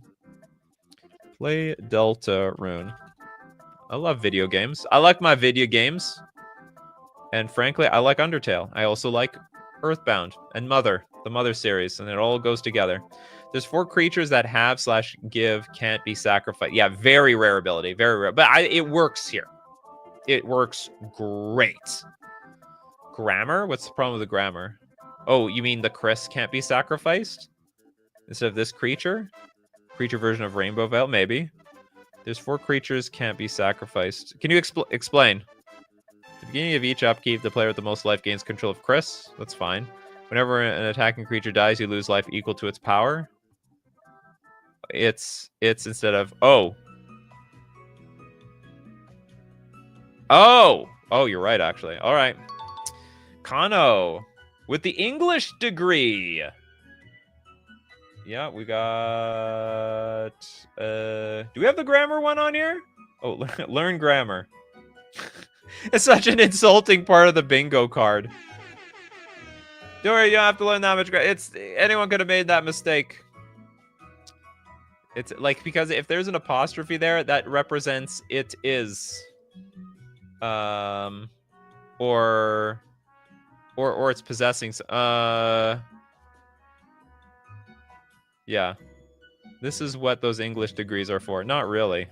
Play Deltarune. I love video games. I like my video games. And frankly, I like Undertale. I also like Earthbound and Mother, the Mother series, and it all goes together. There's 4 creatures that have/give can't be sacrificed. Yeah, very rare ability, very rare. But it works here. It works great. Grammar? What's the problem with the grammar? Oh, you mean the Chris can't be sacrificed? Instead of this creature? Creature version of Rainbow Veil? Maybe. There's 4 creatures can't be sacrificed. Can you explain? At the beginning of each upkeep, the player with the most life gains control of Chris. That's fine. Whenever an attacking creature dies, you lose life equal to its power. It's instead of... Oh, you're right, actually. All right. Kano with the English degree. Yeah, we got... do we have the grammar one on here? Oh, learn grammar. It's such an insulting part of the bingo card. Don't worry, you don't have to learn that much grammar. Anyone could have made that mistake. It's like, because if there's an apostrophe there, that represents it is... or it's possessing. Yeah. This is what those English degrees are for. Not really.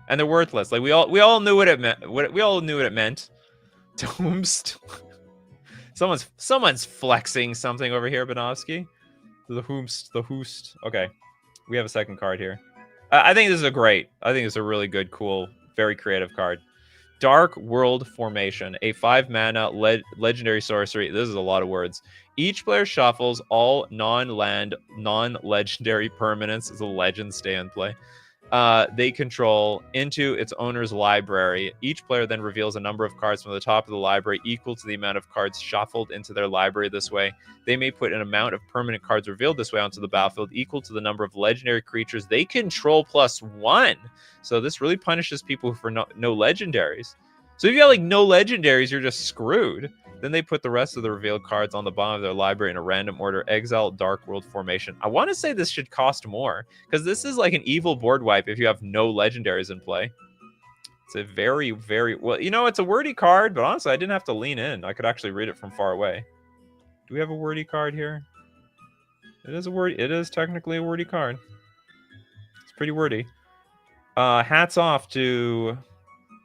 And they're worthless. Like we all knew what it meant. We all knew what it meant. Doomst. Someone's flexing something over here, Banovsky. The hoost. Okay. We have a second card here. I think this is I think it's a really good, cool, very creative card. Dark World Formation, a 5-mana legendary sorcery. This is a lot of words. Each player shuffles all non-land, non-legendary permanents as a legend stay in play. They control into its owner's library. Each player then reveals a number of cards from the top of the library equal to the amount of cards shuffled into their library this way. They may put an amount of permanent cards revealed this way onto the battlefield equal to the number of legendary creatures they control +1. So this really punishes people for no legendaries. So if you got like no legendaries, you're just screwed. Then they put the rest of the revealed cards on the bottom of their library in a random order. Exile Dark World Formation. I want to say this should cost more, because this is like an evil board wipe if you have no legendaries in play. It's a very, very... Well, you know, it's a wordy card, but honestly, I didn't have to lean in. I could actually read it from far away. Do we have a wordy card here? It is technically a wordy card. It's pretty wordy. Hats off to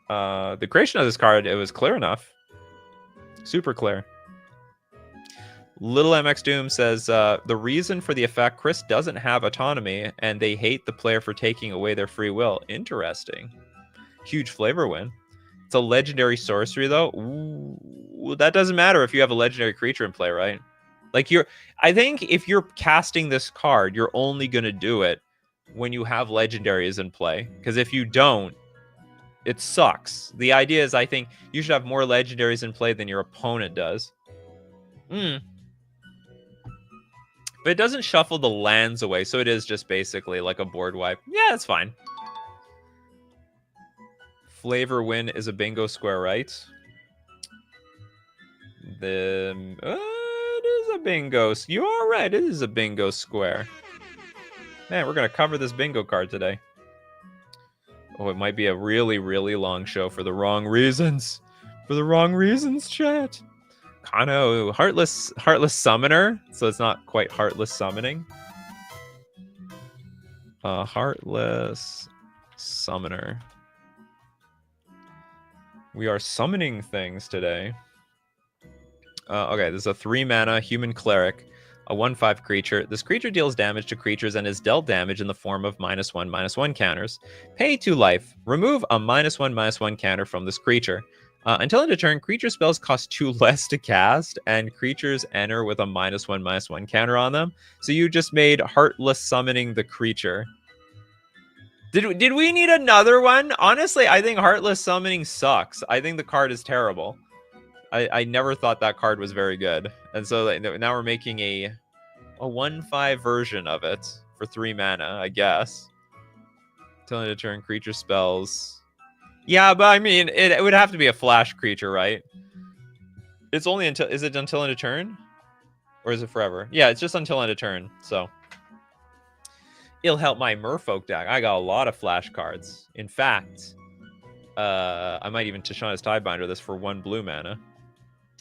the creation of this card. It was clear enough. Super clear. Little MX Doom says, the reason for the effect, Chris doesn't have autonomy, and they hate the player for taking away their free will. Interesting. Huge flavor win. It's a legendary sorcery, though. Ooh, that doesn't matter if you have a legendary creature in play, right? Like, I think if you're casting this card, you're only going to do it when you have legendaries in play. Because if you don't, it sucks. The idea is, I think you should have more legendaries in play than your opponent does. But it doesn't shuffle the lands away, so it is just basically like a board wipe. Yeah, that's fine. Flavor win is a bingo square, right? It is a bingo. You are right. It is a bingo square. Man, we're going to cover this bingo card today. Oh, it might be a really, really long show for the wrong reasons. For the wrong reasons, chat. Kano, Heartless Summoner. So it's not quite Heartless Summoning. Heartless Summoner. We are summoning things today. Okay, this is a 3-mana human cleric, a 1/5 creature. This creature deals damage to creatures and is dealt damage in the form of -1/-1 counters. Pay 2 life. Remove a -1/-1 counter from this creature. Until end of turn, creature spells cost 2 less to cast, and creatures enter with a -1/-1 counter on them. So you just made Heartless Summoning the creature. Did we need another one? Honestly, I think Heartless Summoning sucks. I think the card is terrible. I never thought that card was very good. And so now we're making a 1/5 version of it for 3 mana, I guess. Until end of turn, creature spells. Yeah, but I mean, it would have to be a flash creature, right? It's only until... Is it until end of turn? Or is it forever? Yeah, it's just until end of turn, so... It'll help my Merfolk deck. I got a lot of flash cards. In fact, I might even Tishana's Tidebinder this for 1 blue mana.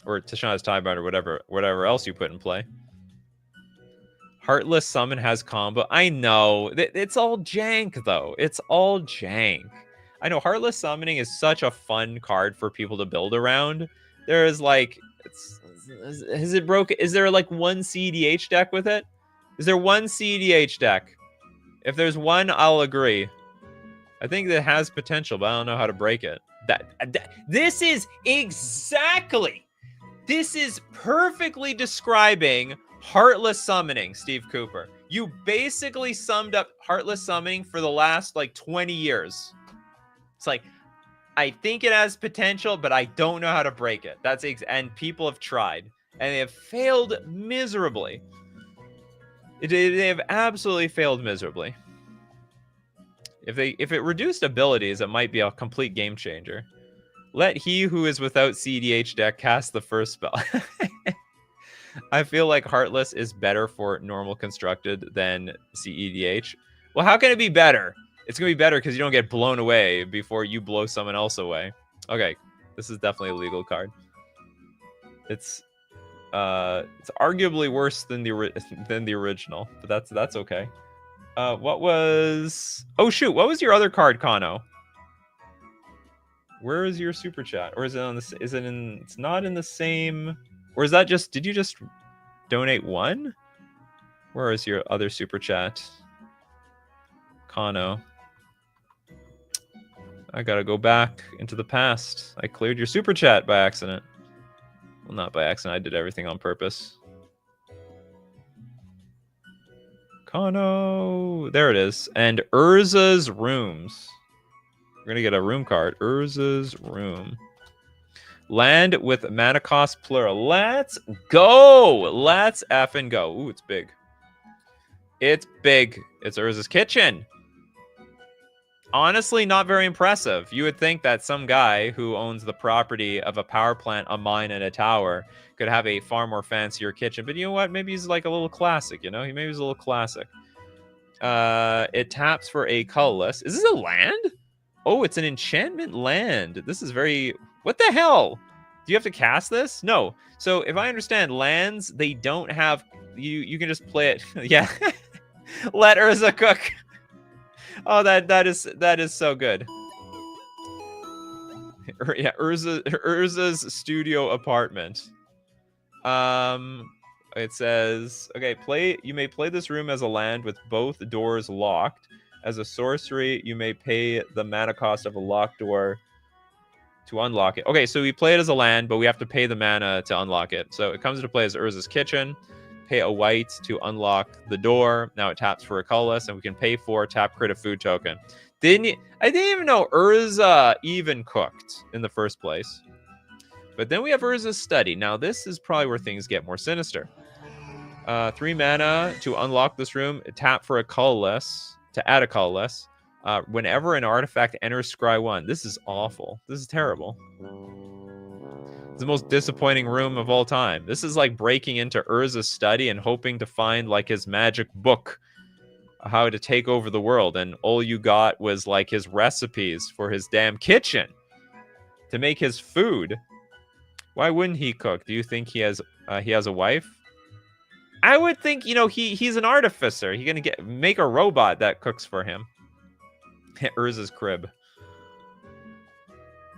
Or Tishana's Tidebinder, whatever else you put in play. Heartless Summon has combo. I know. It's all jank, though. It's all jank. I know Heartless Summoning is such a fun card for people to build around. There is like... Is it broken? Is there like one CEDH deck with it? Is there one CEDH deck? If there's one, I'll agree. I think that has potential, but I don't know how to break it. This is exactly... This is perfectly describing Heartless Summoning, Steve Cooper. You basically summed up Heartless Summoning for the last, like, 20 years. It's like, I think it has potential, but I don't know how to break it. And people have tried, and they have failed miserably. They have absolutely failed miserably. If it reduced abilities, it might be a complete game changer. Let he who is without CEDH deck cast the first spell. I feel like Heartless is better for normal constructed than CEDH. Well, how can it be better? It's going to be better because you don't get blown away before you blow someone else away. Okay, this is definitely a legal card. It's arguably worse than the original, but that's okay. What was... Oh, shoot. What was your other card, Kano? Where is your super chat? Or is it on this? Is it in? It's not in the same. Or is that just? Did you just donate one? Where is your other super chat? Kano. I gotta go back into the past. I cleared your super chat by accident. Well, not by accident. I did everything on purpose. Kano. There it is. And Urza's rooms. We're going to get a room card. Urza's room. Land with mana cost plural. Let's go. Let's effing go. Ooh, it's big. It's big. It's Urza's kitchen. Honestly, not very impressive. You would think that some guy who owns the property of a power plant, a mine, and a tower could have a far more fancier kitchen. But you know what? Maybe he's like a little classic, you know? Maybe he's a little classic. It taps for a colorless. Is this a land? Oh, it's an enchantment land. This is very... What the hell? Do you have to cast this? No. So if I understand, lands, they don't have... You can just play it. Yeah. Let Urza cook. Oh, that is so good. Yeah, Urza's studio apartment. It says, okay, you may play this room as a land with both doors locked. As a sorcery, you may pay the mana cost of a locked door to unlock it. Okay, so we play it as a land, but we have to pay the mana to unlock it. So it comes into play as Urza's kitchen. Pay a white to unlock the door. Now it taps for a colorless, and we can pay for tap crit a food token. I didn't even know Urza even cooked in the first place. But then we have Urza's study. Now this is probably where things get more sinister. 3 mana to unlock this room. Tap for a colorless. To add a colorless, whenever an artifact enters Scry 1. This is awful. This is terrible. It's the most disappointing room of all time. This is like breaking into Urza's study and hoping to find like his magic book, how to take over the world, and all you got was like his recipes for his damn kitchen to make his food. Why wouldn't he cook? Do you think he has a wife? I would think, you know, he's an artificer. He's gonna make a robot that cooks for him. Urza's crib.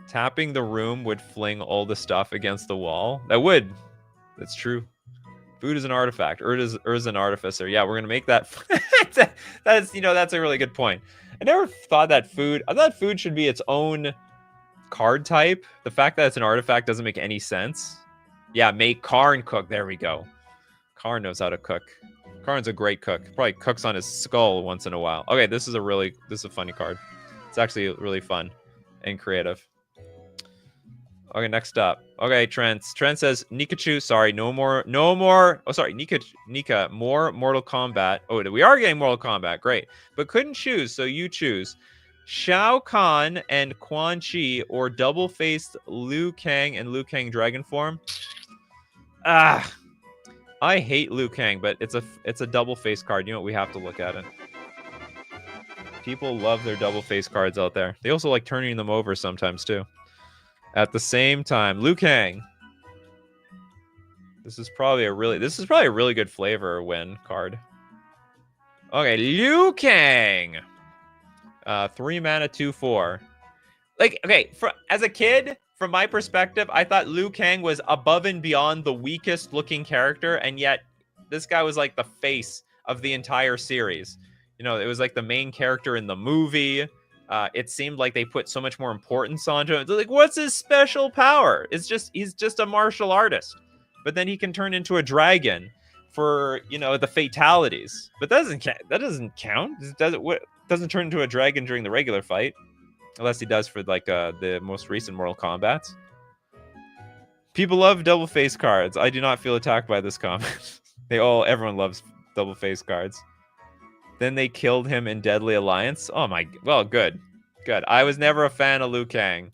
Tapping the room would fling all the stuff against the wall. That would. That's true. Food is an artifact. Urza's an artificer. Yeah, we're gonna make that. That's a really good point. I never thought that food. I thought food should be its own card type. The fact that it's an artifact doesn't make any sense. Yeah, make Karn cook. There we go. Karn knows how to cook. Karn's a great cook. Probably cooks on his skull once in a while. Okay, this is a funny card. It's actually really fun and creative. Okay, next up. Okay, Trent says Nikachu. Sorry, no more. Oh, sorry, Nika. More Mortal Kombat. Oh, we are getting Mortal Kombat. Great, but couldn't choose, so you choose Shao Kahn and Quan Chi, or double-faced Liu Kang and Liu Kang Dragon form. I hate Liu Kang, but it's a double face card. You know what? We have to look at it. People love their double face cards out there. They also like turning them over sometimes too. At the same time, Liu Kang. This is probably a really good flavor win card. Okay, Liu Kang. 3 mana, 2/4. Like, okay, as a kid, from my perspective, I thought Liu Kang was above and beyond the weakest looking character, and yet this guy was like the face of the entire series. You know, it was like the main character in the movie. It seemed like they put so much more importance onto him. They're like, what's his special power? He's just a martial artist. But then he can turn into a dragon for, you know, the fatalities. But that doesn't count. It doesn't turn into a dragon during the regular fight. Unless he does for like the most recent Mortal Kombat. People love double face cards. I do not feel attacked by this comment. Everyone loves double face cards. Then they killed him in Deadly Alliance. Oh my, well, good. I was never a fan of Liu Kang.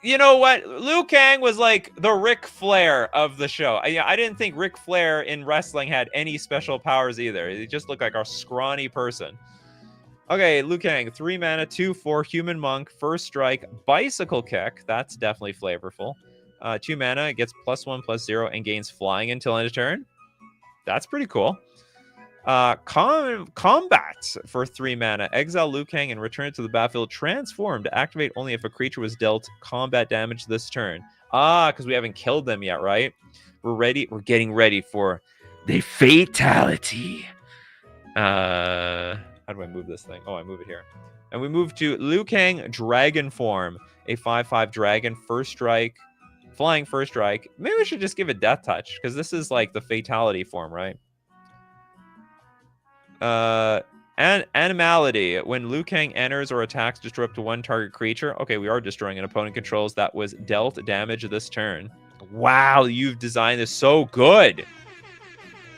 You know what? Liu Kang was like the Ric Flair of the show. I didn't think Ric Flair in wrestling had any special powers either. He just looked like a scrawny person. Okay, Liu Kang, 3 mana, 2/4, Human Monk, First Strike, Bicycle Kick. That's definitely flavorful. 2 mana, gets +1/+0, and gains flying until end of turn. That's pretty cool. Combat for 3 mana. Exile Liu Kang and return it to the battlefield transformed. Activate only if a creature was dealt combat damage this turn. Because we haven't killed them yet, right? We're ready. We're getting ready for the fatality. How do I move this thing? Oh, I move it here. And we move to Liu Kang Dragon Form. A 5/5 dragon, first strike, flying first strike. Maybe we should just give it Death Touch, because this is like the fatality form, right? Animality. When Liu Kang enters or attacks, destroy up to 1 target creature. Okay, we are destroying an opponent controls that was dealt damage this turn. Wow, you've designed this so good.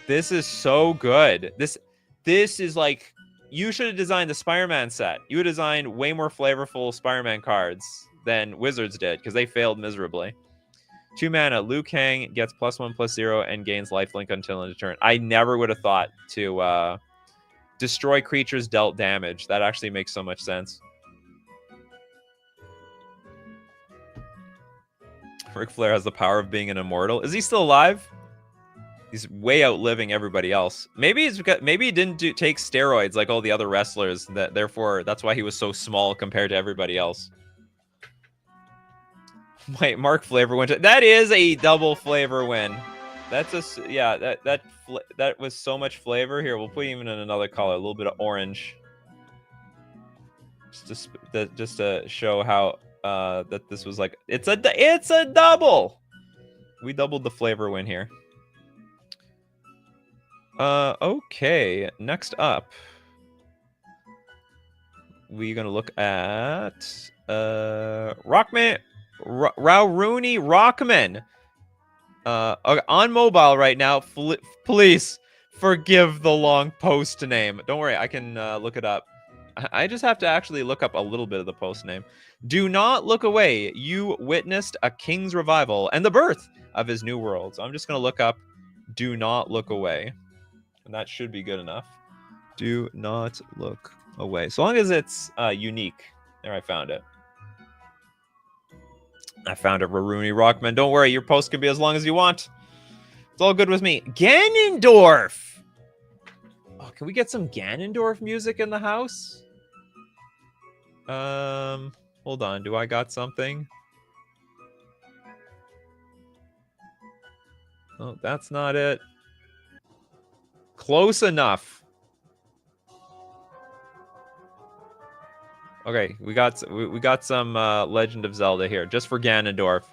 This is so good. This is like, you should have designed the Spider-Man set. You would have designed way more flavorful Spider-Man cards than Wizards did, because they failed miserably. 2 mana, Liu Kang gets +1/+0 and gains lifelink until end of turn. I never would have thought to destroy creatures dealt damage. That actually makes so much sense. Ric Flair has the power of being an immortal. Is he still alive? He's way outliving everybody else. Maybe it's because he didn't take steroids like all the other wrestlers. Therefore, that's why he was so small compared to everybody else. Wait, Mark Flavor win. That is a double flavor win. That's a, yeah. That was so much flavor. Here, we'll put even in another color, a little bit of orange, just to show how that this was like it's a double. We doubled the flavor win here. Okay, next up, we're gonna look at Rockman, Rooney Rockman. On mobile right now. Please forgive the long post name. Don't worry, I can look it up. I just have to actually look up a little bit of the post name. Do not look away. You witnessed a king's revival and the birth of his new world. So I'm just gonna look up "Do not look away." And that should be good enough. Do not look away. So long as it's unique. There, I found it. I found it, Rooney Rockman. Don't worry, your post can be as long as you want. It's all good with me. Ganondorf! Oh, can we get some Ganondorf music in the house? Hold on. Do I got something? Oh, that's not it. Close enough. Okay, we got some Legend of Zelda here, just for Ganondorf.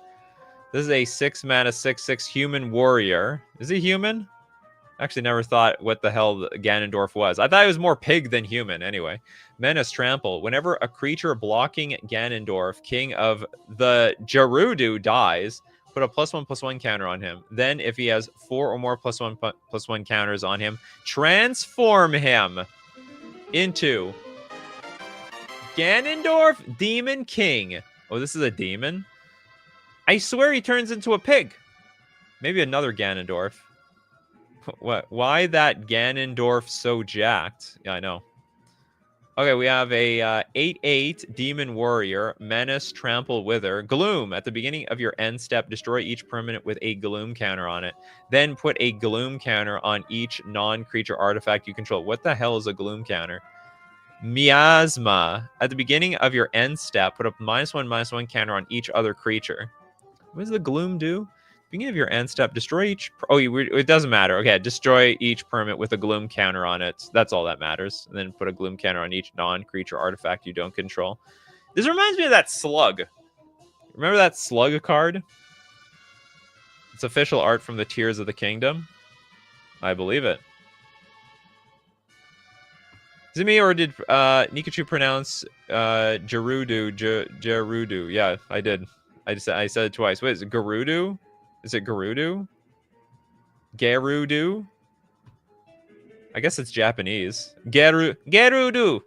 This is a 6 mana 6/6 human warrior. Is he human? Actually, never thought what the hell Ganondorf was. I thought he was more pig than human. Anyway, Menace Trample. Whenever a creature blocking Ganondorf, King of the Gerudo, dies, put a +1/+1 counter on him. Then, if he has 4 or more +1/+1 counters on him, transform him into Ganondorf Demon King. Oh, this is a demon? I swear he turns into a pig. Maybe another Ganondorf. What? Why that Ganondorf so jacked? Yeah, I know. Okay, we have a 8/8 Demon Warrior, Menace, Trample, Wither, Gloom. At the beginning of your end step, destroy each permanent with a Gloom counter on it. Then put a Gloom counter on each non-creature artifact you control. What the hell is a Gloom counter? Miasma. At the beginning of your end step, put a -1/-1 counter on each other creature. What does the Gloom do? Beginning of your end step, destroy each... Oh, it doesn't matter. Okay, destroy each permanent with a Gloom counter on it. That's all that matters. And then put a Gloom counter on each non-creature artifact you don't control. This reminds me of that Slug. Remember that Slug card? It's official art from the Tears of the Kingdom. I believe it. Is it me, or did Nikachu pronounce Gerudo? Gerudo. Yeah, I did. I said it twice. Wait, is it Gerudo? Is it Gerudo? Gerudo? I guess it's Japanese. Gerudo.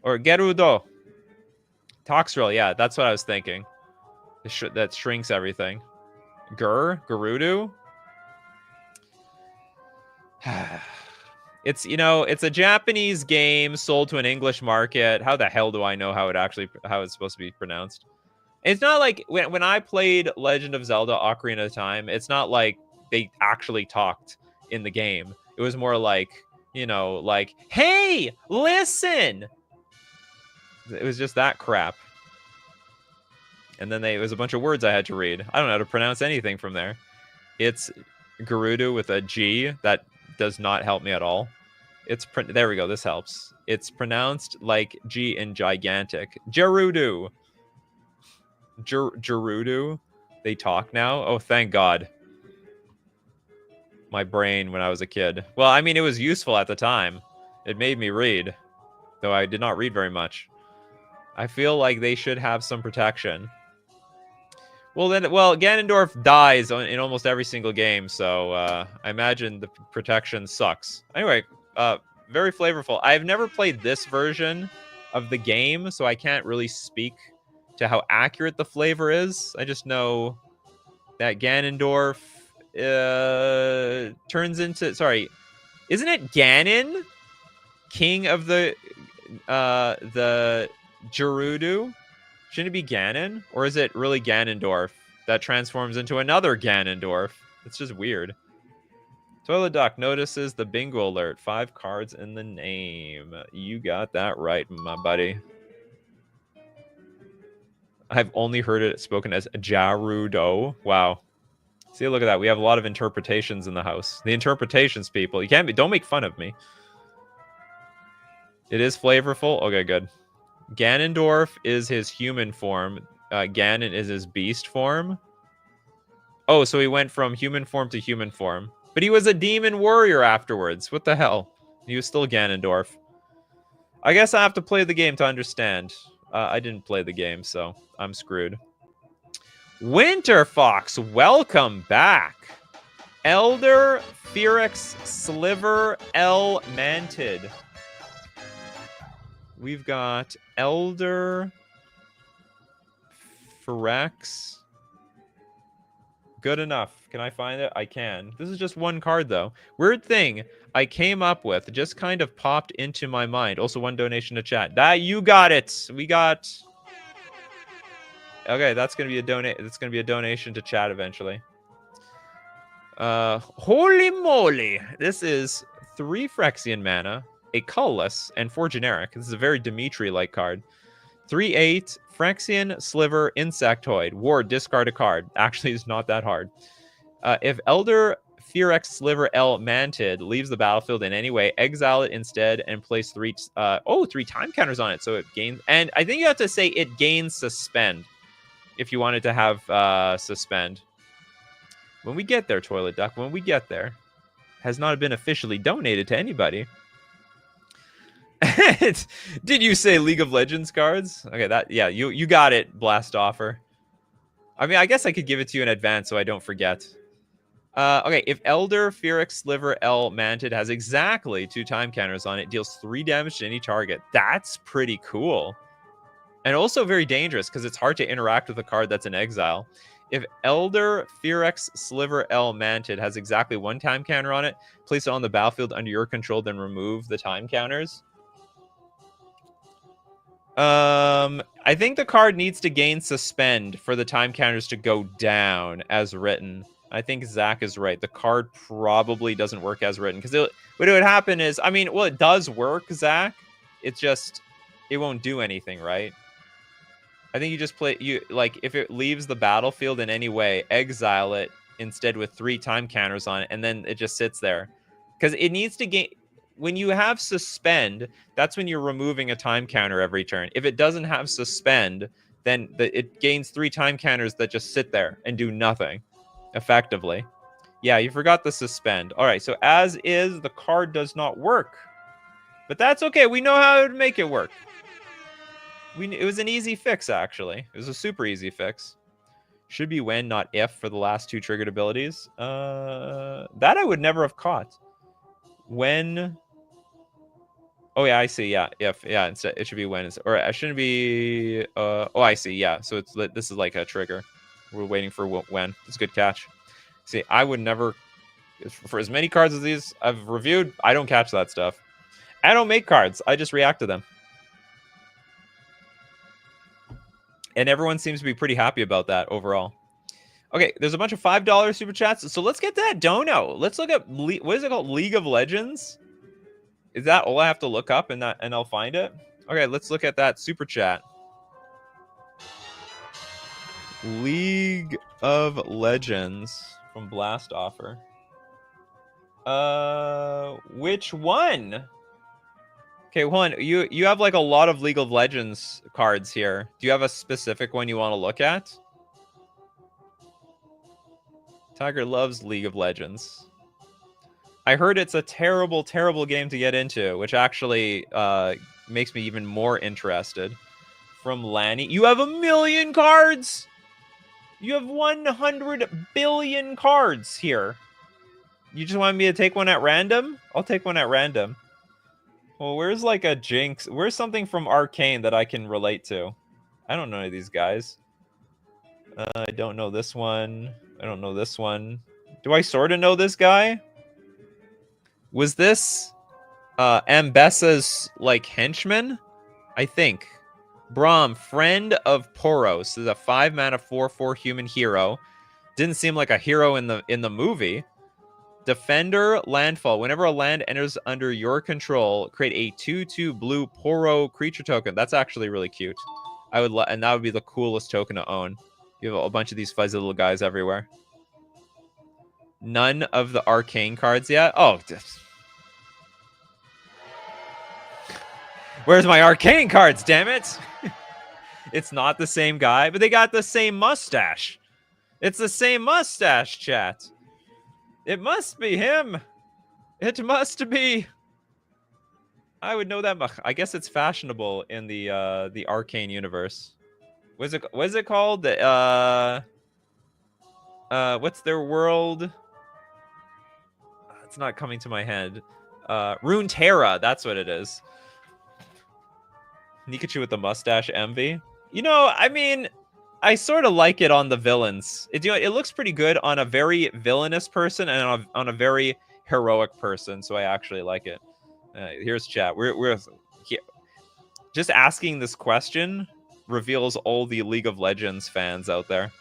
Or Gerudo. Toxrill, yeah, that's what I was thinking. That shrinks everything. Gerudo? It's, it's a Japanese game sold to an English market. How the hell do I know how it's supposed to be pronounced? It's not like when I played Legend of Zelda Ocarina of Time, it's not like they actually talked in the game. It was more like you know, like, hey, listen. It was just that crap. And then it was a bunch of words I had to read. I don't know how to pronounce anything from there. It's Gerudo with a G. That does not help me at all. There we go. This helps. It's pronounced like G in gigantic. Gerudo. Gerudo. They talk now. Oh, thank God. My brain when I was a kid. Well, I mean, it was useful at the time. It made me read, though I did not read very much. I feel like they should have some protection. Well, Ganondorf dies in almost every single game, so I imagine the protection sucks. Anyway, very flavorful. I've never played this version of the game, so I can't really speak to how accurate the flavor is. I just know that Ganondorf turns into... Sorry, isn't it Ganon? King of the Gerudo? Shouldn't it be Ganon? Or is it really Ganondorf that transforms into another Ganondorf? It's just weird. Toilet Duck notices the bingo alert. 5 cards in the name. You got that right, my buddy. I've only heard it spoken as Jarudo. Wow. See, look at that. We have a lot of interpretations in the house. The interpretations, people. You can't don't make fun of me. It is flavorful. Okay, good. Ganondorf is his human form. Ganon is his beast form. Oh, so he went from human form to human form. But he was a demon warrior afterwards. What the hell? He was still Ganondorf. I guess I have to play the game to understand. I didn't play the game, so I'm screwed. Winter Fox, welcome back. Elder Phyrex Sliver L Mantid. We've got Elder Phyrex. Good enough. Can I find it? I can. This is just one card, though. Weird thing I came up with just kind of popped into my mind. Also, one donation to chat. You got it. We got... Okay, that's gonna be a donation to chat eventually. Holy moly! This is 3 Phyrexian mana, a colorless, and 4 generic. This is a very Dimitri-like card. 3/8 Phyrexian Sliver Insectoid. Ward, discard a card. Actually, it's not that hard. If Elder Phyrex Sliver L Mantid leaves the battlefield in any way, exile it instead and place 3 time counters on it. So it gains, and I think you have to say it gains suspend if you wanted to have suspend. When we get there, Toilet Duck, when we get there, has not been officially donated to anybody. Did you say League of Legends cards? Okay, yeah, you got it, Blast Offer. I mean, I guess I could give it to you in advance so I don't forget. Okay, if Elder Phyrex Sliver L Mantid has exactly 2 time counters on it, deals 3 damage to any target. That's pretty cool. And also very dangerous because it's hard to interact with a card that's in exile. If Elder Phyrex Sliver L Mantid has exactly 1 time counter on it, place it on the battlefield under your control, then remove the time counters. I think the card needs to gain suspend for the time counters to go down as written. I think Zach is right. The card probably doesn't work as written because what would happen is, I mean, well, it does work, Zach. It's just, it won't do anything, right? I think you just like, if it leaves the battlefield in any way, exile it instead with 3 time counters on it, and then it just sits there. Because it needs to gain... When you have suspend, that's when you're removing a time counter every turn. If it doesn't have suspend, then it gains 3 time counters that just sit there and do nothing, effectively. Yeah, you forgot the suspend. All right, so as is, the card does not work. But that's okay. We know how to make it work. It was an easy fix, actually. It was a super easy fix. Should be when, not if, for the last 2 triggered abilities. That I would never have caught. When... Oh, yeah, I see. Yeah, if, yeah, instead, it should be when. Or I shouldn't be... oh, I see. Yeah, so this is like a trigger. We're waiting for when. It's a good catch. See, I would never... For as many cards as these I've reviewed, I don't catch that stuff. I don't make cards. I just react to them. And everyone seems to be pretty happy about that overall. Okay, there's a bunch of $5 super chats. So let's get to that dono. Let's look at... What is it called? League of Legends? Is that all I have to look up and I'll find it? Okay, let's look at that super chat. League of Legends from Blast Offer. Which one? Okay, one. You have like a lot of League of Legends cards here. Do you have a specific one you want to look at? Tiger loves League of Legends. I heard it's a terrible, terrible game to get into, which actually makes me even more interested. From Lanny. You have 1,000,000 cards! You have 100 billion cards here. You just want me to take one at random? I'll take one at random. Well, where's like a Jinx? Where's something from Arcane that I can relate to? I don't know any of these guys. I don't know this one. I don't know this one. Do I sort of know this guy? Was this Ambessa's like henchman? I think. Braum, friend of Poros. This is a 5-mana 4/4 human hero. Didn't seem like a hero in the movie. Defender, landfall. Whenever a land enters under your control, create a 2/2 blue Poro creature token. That's actually really cute. And that would be the coolest token to own. You have a bunch of these fuzzy little guys everywhere. None of the arcane cards yet. Oh, where's my arcane cards? Damn it! It's not the same guy, but they got the same mustache. It's the same mustache, chat. It must be him. It must be. I would know that. I guess it's fashionable in the arcane universe. What is it called? What's their world? It's not coming to my head. Runeterra. That's what it is. Nikachu with the mustache envy. You know, I mean, I sort of like it on the villains. It looks pretty good on a very villainous person and on a very heroic person. So I actually like it. Here's chat. We're here. Just asking this question reveals all the League of Legends fans out there.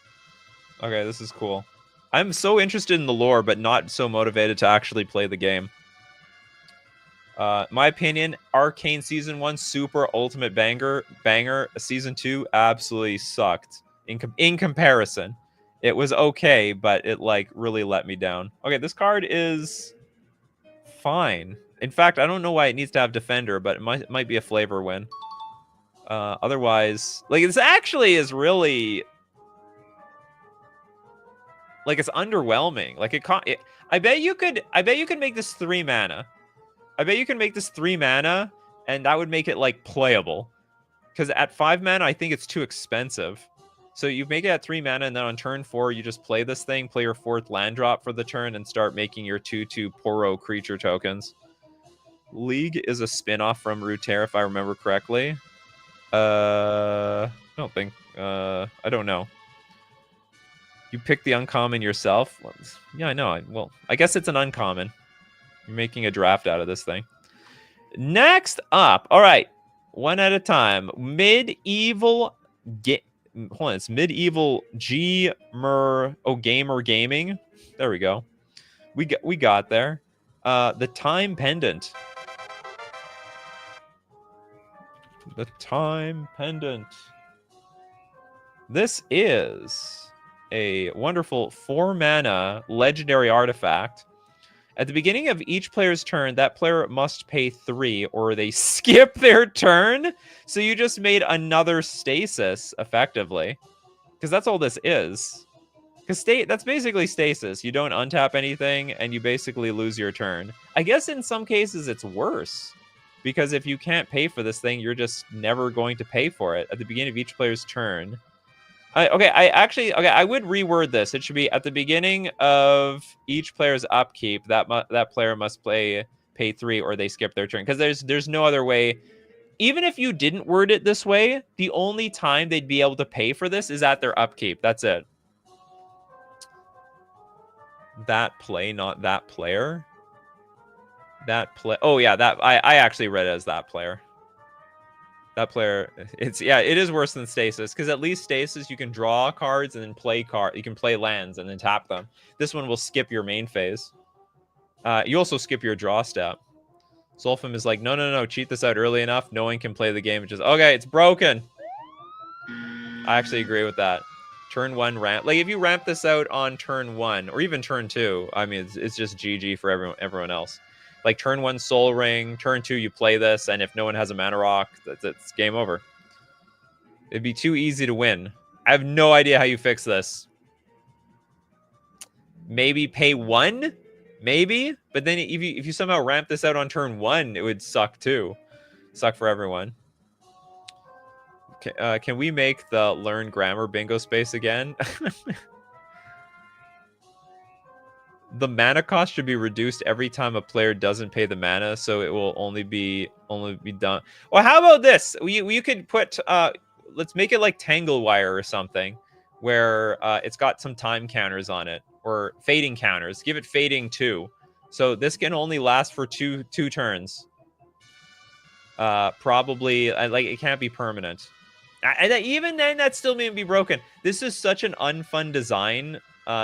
Okay, this is cool. I'm so interested in the lore, but not so motivated to actually play the game. My opinion, Arcane Season 1, super ultimate banger. Season 2 absolutely sucked. In comparison, it was okay, but it like really let me down. Okay, this card is fine. In fact, I don't know why it needs to have Defender, but it might be a flavor win. Otherwise, like this actually is really like it's underwhelming. Like I bet you could make this 3 mana. I bet you can make this 3 mana, and that would make it like playable. Because at 5 mana, I think it's too expensive. So you make it at 3 mana, and then on turn 4, you just play this thing, play your 4th land drop for the turn, and start making your 2/2 Poro creature tokens. League is a spin-off from Runeterra, if I remember correctly. I don't think. I don't know. You pick the uncommon yourself? Yeah, I know. Well, I guess it's an uncommon. You're making a draft out of this thing. Next up, all right, one at a time. Medieval hold on, it's Medieval Gamer Gaming. There we go. We got there. The Time Pendant. The Time Pendant. This is a wonderful 4-mana legendary artifact. At the beginning of each player's turn, that player must pay 3 or they skip their turn. So you just made another stasis, effectively. Because that's all this is. Because that's basically stasis. You don't untap anything, and you basically lose your turn. I guess in some cases it's worse. Because if you can't pay for this thing, you're just never going to pay for it. At the beginning of each player's turn... I would reword this. It should be at the beginning of each player's upkeep, that player must pay 3 or they skip their turn. Because there's no other way. Even if you didn't word it this way, the only time they'd be able to pay for this is at their upkeep. That's it. That play, not that player. That play. Oh yeah, that I actually read it as that player. That player, it is worse than stasis, because at least stasis you can draw cards and then play you can play lands and then tap them. This one will skip your main phase. You also skip your draw step. Solfim is like, no, cheat this out early enough. No one can play the game. It's just, okay, it's broken. I actually agree with that. Turn 1 ramp. Like, if you ramp this out on turn 1, or even turn 2, I mean, it's just GG for everyone else. Like, turn 1 Soul Ring, turn 2 you play this, and if no one has a Mana Rock, it's game over. It'd be too easy to win. I have no idea how you fix this. Maybe pay 1? Maybe? But then if you somehow ramp this out on turn 1, it would suck too. Suck for everyone. Can we make the learn grammar bingo space again? The mana cost should be reduced every time a player doesn't pay the mana, so it will only be done. Well, how about this? You could put let's make it like Tangle Wire or something, where it's got some time counters on it, or fading counters. Give it fading 2, so this can only last for two turns. Probably like it can't be permanent. And even then, that still may be broken. This is such an unfun design.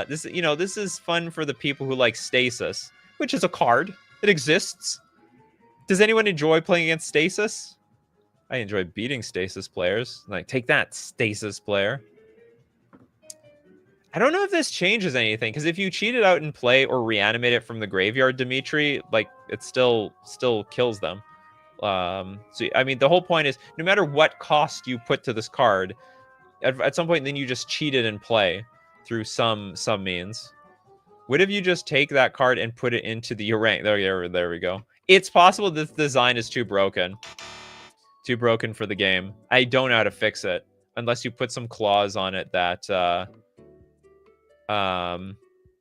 This is fun for the people who like Stasis, which is a card. It exists. Does anyone enjoy playing against Stasis? I enjoy beating Stasis players. Like, take that, Stasis player. I don't know if this changes anything, because if you cheat it out in play or reanimate it from the graveyard, Dimitri, like, it still kills them. So I mean, the whole point is, no matter what cost you put to this card, at some point, then you just cheat it in play through some means. What if you just take that card and put it into the rank? There we go. It's possible this design is too broken. Too broken for the game. I don't know how to fix it, unless you put some clause on it that,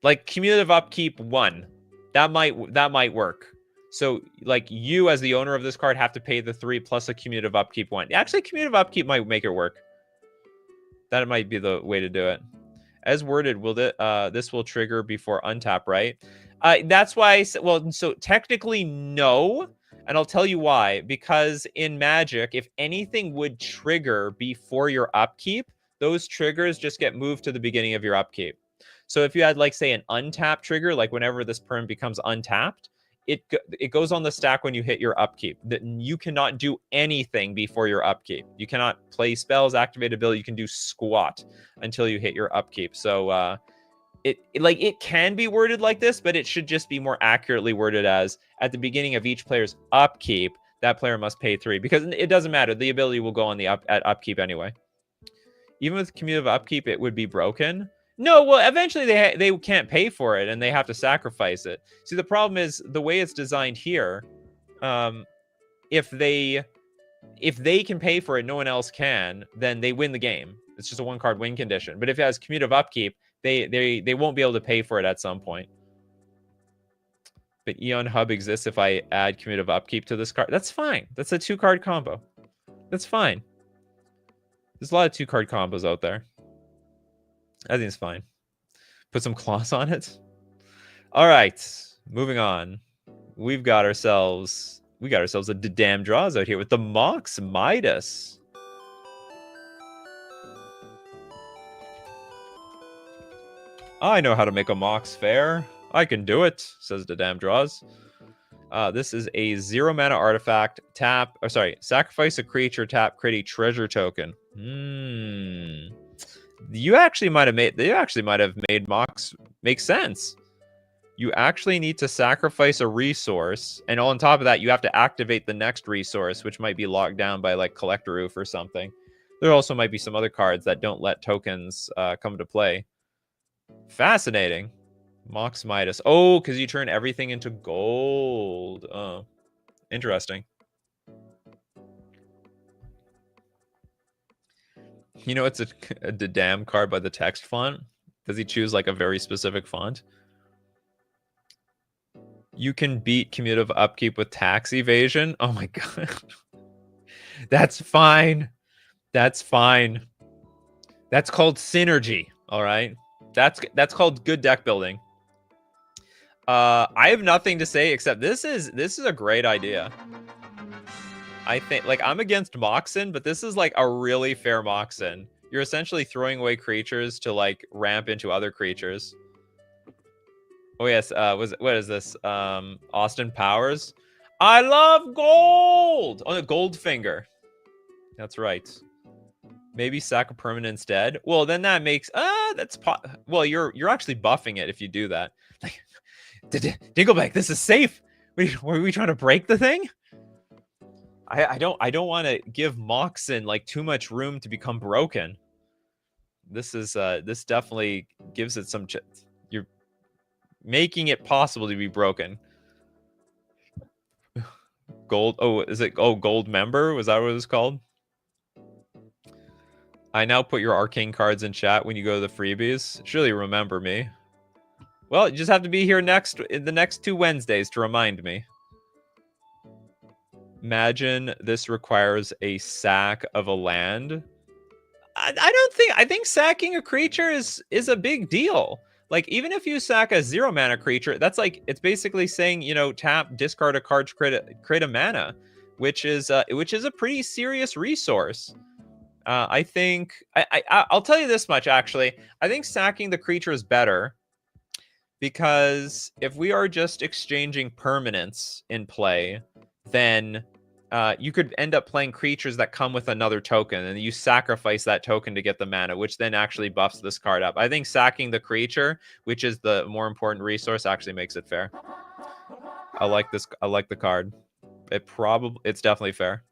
like cumulative upkeep 1. That might work. So, like, you as the owner of this card have to pay the 3 plus a cumulative upkeep 1. Actually, cumulative upkeep might make it work. That might be the way to do it. As worded, will this will trigger before untap, right? That's why. So technically, no. And I'll tell you why. Because in Magic, if anything would trigger before your upkeep, those triggers just get moved to the beginning of your upkeep. So if you had, like, say, an untap trigger, like whenever this perm becomes untapped, it goes on the stack when you hit your upkeep. That you cannot do anything before your upkeep. You cannot play spells, activate ability. You can do squat until you hit your upkeep. So it can be worded like this, but it should just be more accurately worded as, at the beginning of each player's upkeep, that player must pay 3, because it doesn't matter. The ability will go on the upkeep anyway. Even with cumulative upkeep, it would be broken. No, well, eventually they can't pay for it, and they have to sacrifice it. See, the problem is the way it's designed here. If they can pay for it, no one else can. Then they win the game. It's just a 1-card win condition. But if it has cumulative upkeep, they won't be able to pay for it at some point. But Eon Hub exists if I add cumulative upkeep to this card. That's fine. That's a 2-card combo. That's fine. There's a lot of 2-card combos out there. I think it's fine. Put some claws on it. All right, moving on. We got ourselves a damn draws out here with the Mox Midas. I know how to make a Mox fair. I can do it, says the damn draws. This is a 0 mana artifact. Sacrifice a creature, tap, create a treasure token. You actually might have made Mox make sense. You actually need to sacrifice a resource, and on top of that, you have to activate the next resource, which might be locked down by, like, Collector Roof or something. There also might be some other cards that don't let tokens come to play. Fascinating. Mox Midas. Oh, because you turn everything into gold. Oh, interesting. You know, it's a damn card by the text font. Does he choose, like, a very specific font? You can beat cumulative upkeep with tax evasion. Oh my god. That's fine. That's fine. That's called synergy. All right. That's called good deck building. I have nothing to say except this is a great idea. I think, like, I'm against Moxen, but this is, like, a really fair Moxen. You're essentially throwing away creatures to, like, ramp into other creatures. Oh yes, what is this? Austin Powers. I love gold! Oh, the gold finger. That's right. Maybe sack a permanent instead. Well, then that makes well, you're actually buffing it if you do that. Like, Dingleback, this is safe. Were we trying to break the thing? I don't want to give Moxen like too much room to become broken. This is this definitely gives it some. You're making it possible to be broken. Gold. Oh, is it? Oh, gold member. Was that what it was called? I now put your arcane cards in chat when you go to the freebies. Surely remember me. Well, you just have to be here in the next 2 Wednesdays to remind me. Imagine this requires a sack of a land. I think sacking a creature is a big deal. Like, even if you sack a 0 mana creature, that's like, it's basically saying, you know, tap, discard a card, create a mana, which is a pretty serious resource. I think I'll tell you this much, actually. I think sacking the creature is better, because if we are just exchanging permanents in play, then you could end up playing creatures that come with another token, and you sacrifice that token to get the mana, which then actually buffs this card up. I think sacking the creature, which is the more important resource, actually makes it fair. I like this. I like the card. It's definitely fair.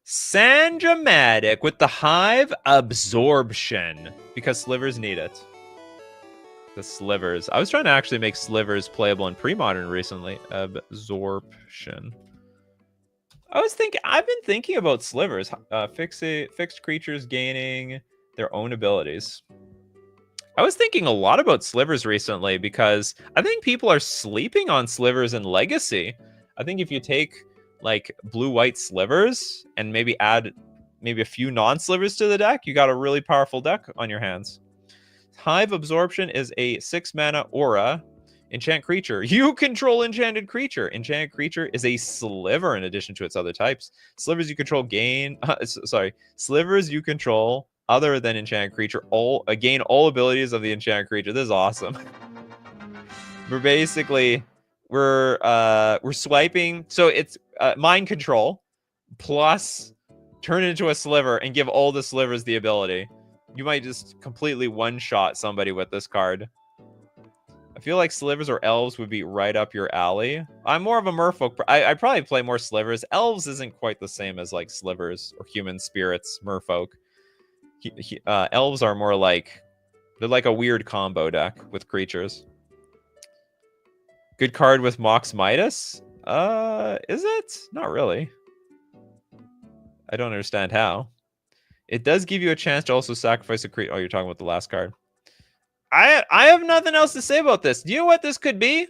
Sandramatic with the Hive Absorption, because slivers need it. The slivers. I was trying to actually make slivers playable in pre-modern recently. Absorption. I've been thinking about slivers. Fixed creatures gaining their own abilities. I was thinking a lot about slivers recently, because I think people are sleeping on slivers in Legacy. I think if you take like blue-white slivers and maybe add a few non-slivers to the deck, you got a really powerful deck on your hands. Hive Absorption is a 6 mana aura enchant creature. You control enchanted creature. Enchanted creature is a sliver in addition to its other types. Slivers you control gain. Slivers you control other than enchanted creature gain all abilities of the enchanted creature. This is awesome. We're swiping. So it's mind control plus turn it into a sliver and give all the slivers the ability. You might just completely one-shot somebody with this card. I feel like slivers or elves would be right up your alley. I'm more of a merfolk. I probably play more slivers. Elves isn't quite the same as like slivers or human spirits, merfolk. Elves are more like, they're like a weird combo deck with creatures. Good card with Mox Midas? Is it? Not really. I don't understand how. It does give you a chance to also sacrifice a creature. Oh, you're talking about the last card. I have nothing else to say about this. Do you know what this could be?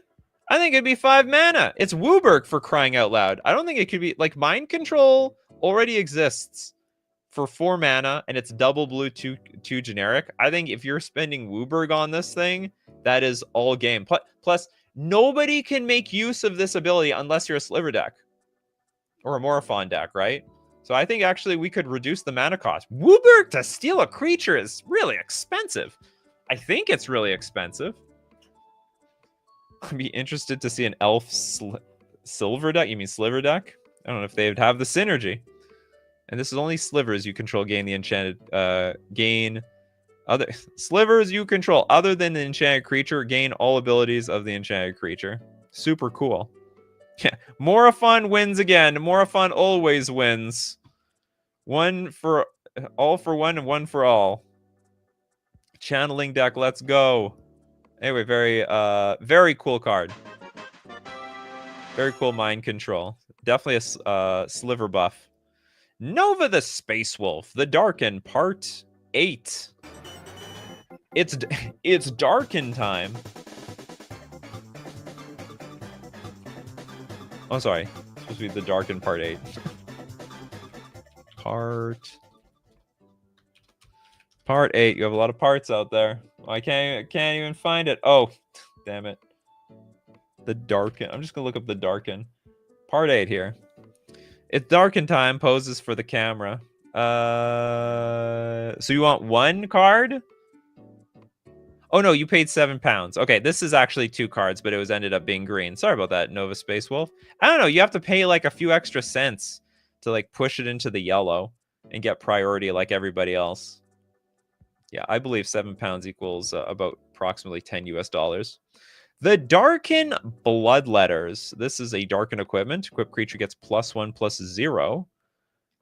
I think it'd be 5 mana. It's Wooburg, for crying out loud. I don't think it could be, like, Mind Control already exists for 4 mana, and it's double blue 2 generic. I think if you're spending Wooburg on this thing, that is all game. Plus, nobody can make use of this ability unless you're a Sliver deck. Or a Morophon deck, right? So I think actually we could reduce the mana cost. Wooburg to steal a creature is really expensive. I think it's really expensive. I'd be interested to see an elf silver deck. You mean sliver deck? I don't know if they would have the synergy. And this is only slivers you control gain the enchanted other slivers you control other than the enchanted creature gain all abilities of the enchanted creature. Super cool. Yeah, Morophon wins again. Morophon always wins. One for one and one for all. Channeling deck, let's go. Anyway, very cool card. Very cool mind control. Definitely a sliver buff. Nova the Space Wolf, the Darken, Part 8. It's Darken time. Oh, sorry. It's supposed to be the Darken Part 8. Part 8. You have a lot of parts out there. I can't even find it. Oh, damn it. The Darken. I'm just gonna look up the Darken. Part 8 here. It's Darken time. Poses for the camera. So you want one card? Oh no, you paid £7. Okay, this is actually 2 cards, but it was ended up being green. Sorry about that, Nova Space Wolf. I don't know, you have to pay like a few extra cents to like push it into the yellow and get priority like everybody else. Yeah, I believe £7 equals about approximately 10 US dollars. The Darken Bloodletters. This is a Darken equipment. Equipped creature gets +1/+0.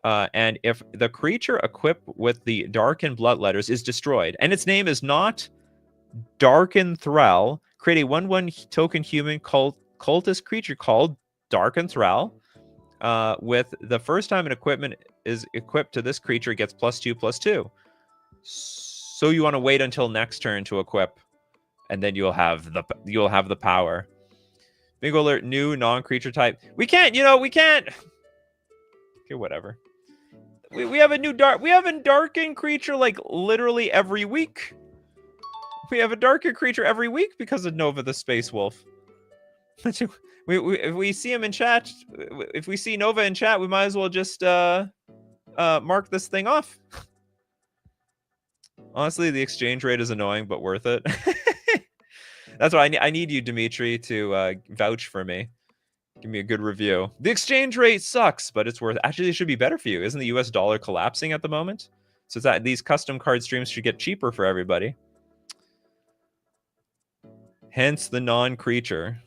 And if the creature equipped with the Darken Bloodletters is destroyed, and its name is not Darken Thrall, create a 1/1 token human cultist creature called Darken Thrall. With the first time an equipment is equipped to this creature, it gets +2/+2. So you want to wait until next turn to equip, and then you'll have the power. Bingo alert, new non-creature type. We can't. Okay, whatever. We have a new darkened creature like literally every week. We have a darkened creature every week because of Nova the Space Wolf. If we see him in chat, if we see Nova in chat, we might as well just mark this thing off. Honestly, the exchange rate is annoying, but worth it. That's why I need you, Dimitri, to vouch for me. Give me a good review. The exchange rate sucks, but it's worth it. Actually, it should be better for you. Isn't the US dollar collapsing at the moment? So it's that these custom card streams should get cheaper for everybody. Hence the non-creature.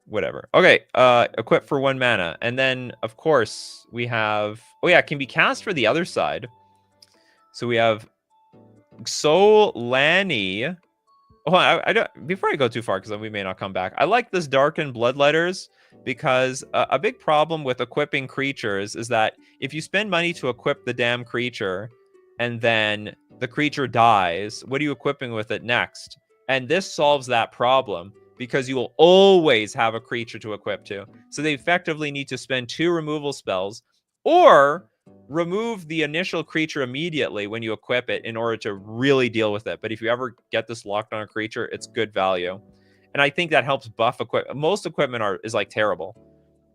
Whatever. Okay, equip for 1 mana. And then, of course, we have... Oh, yeah, it can be cast for the other side. So we have Xolani. Oh, I don't... Before I go too far, because then we may not come back. I like this Darken Bloodletters because a big problem with equipping creatures is that if you spend money to equip the damn creature and then the creature dies, what are you equipping with it next? And this solves that problem because you will always have a creature to equip to. So they effectively need to spend 2 removal spells or remove the initial creature immediately when you equip it in order to really deal with it. But if you ever get this locked on a creature, it's good value. And I think that helps buff equipment. Most equipment is like terrible.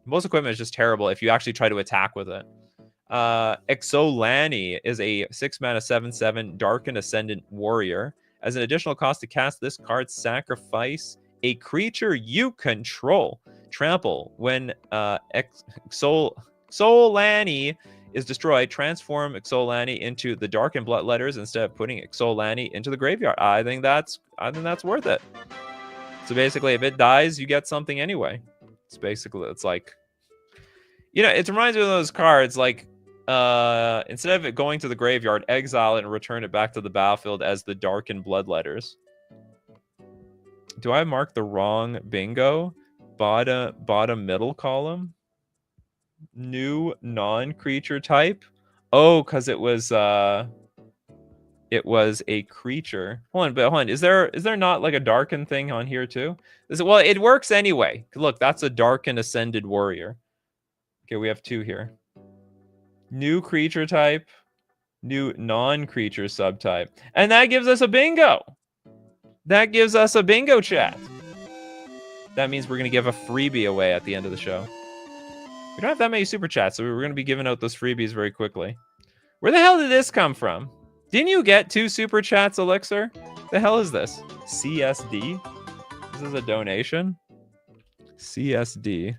Most equipment is just terrible if you actually try to attack with it. Xolani is a 6 mana 7/7 Darkened Ascendant Warrior. As an additional cost to cast this card, sacrifice a creature you control. Trample. When Xolani is destroyed, transform Xolani into the Darkened Bloodletters instead of putting Xolani into the graveyard. I think that's worth it. So basically, if it dies, you get something anyway. It's like, it reminds me of those cards like instead of it going to the graveyard, exile it and return it back to the battlefield as the Darkened Bloodletters. Do I mark the wrong bingo? Bottom middle column. New non-creature type. Oh, because it was a creature. Hold on. Is there not like a darkened thing on here too? Well, it works anyway. Look, that's a Darkened Ascended Warrior. Okay, we have 2 here. New creature type, new non-creature subtype. And that gives us a bingo. That gives us a bingo, chat. That means we're going to give a freebie away at the end of the show. We don't have that many super chats, so we're going to be giving out those freebies very quickly. Where the hell did this come from? Didn't you get 2 super chats, Elixir? The hell is this? CSD? This is a donation? CSD.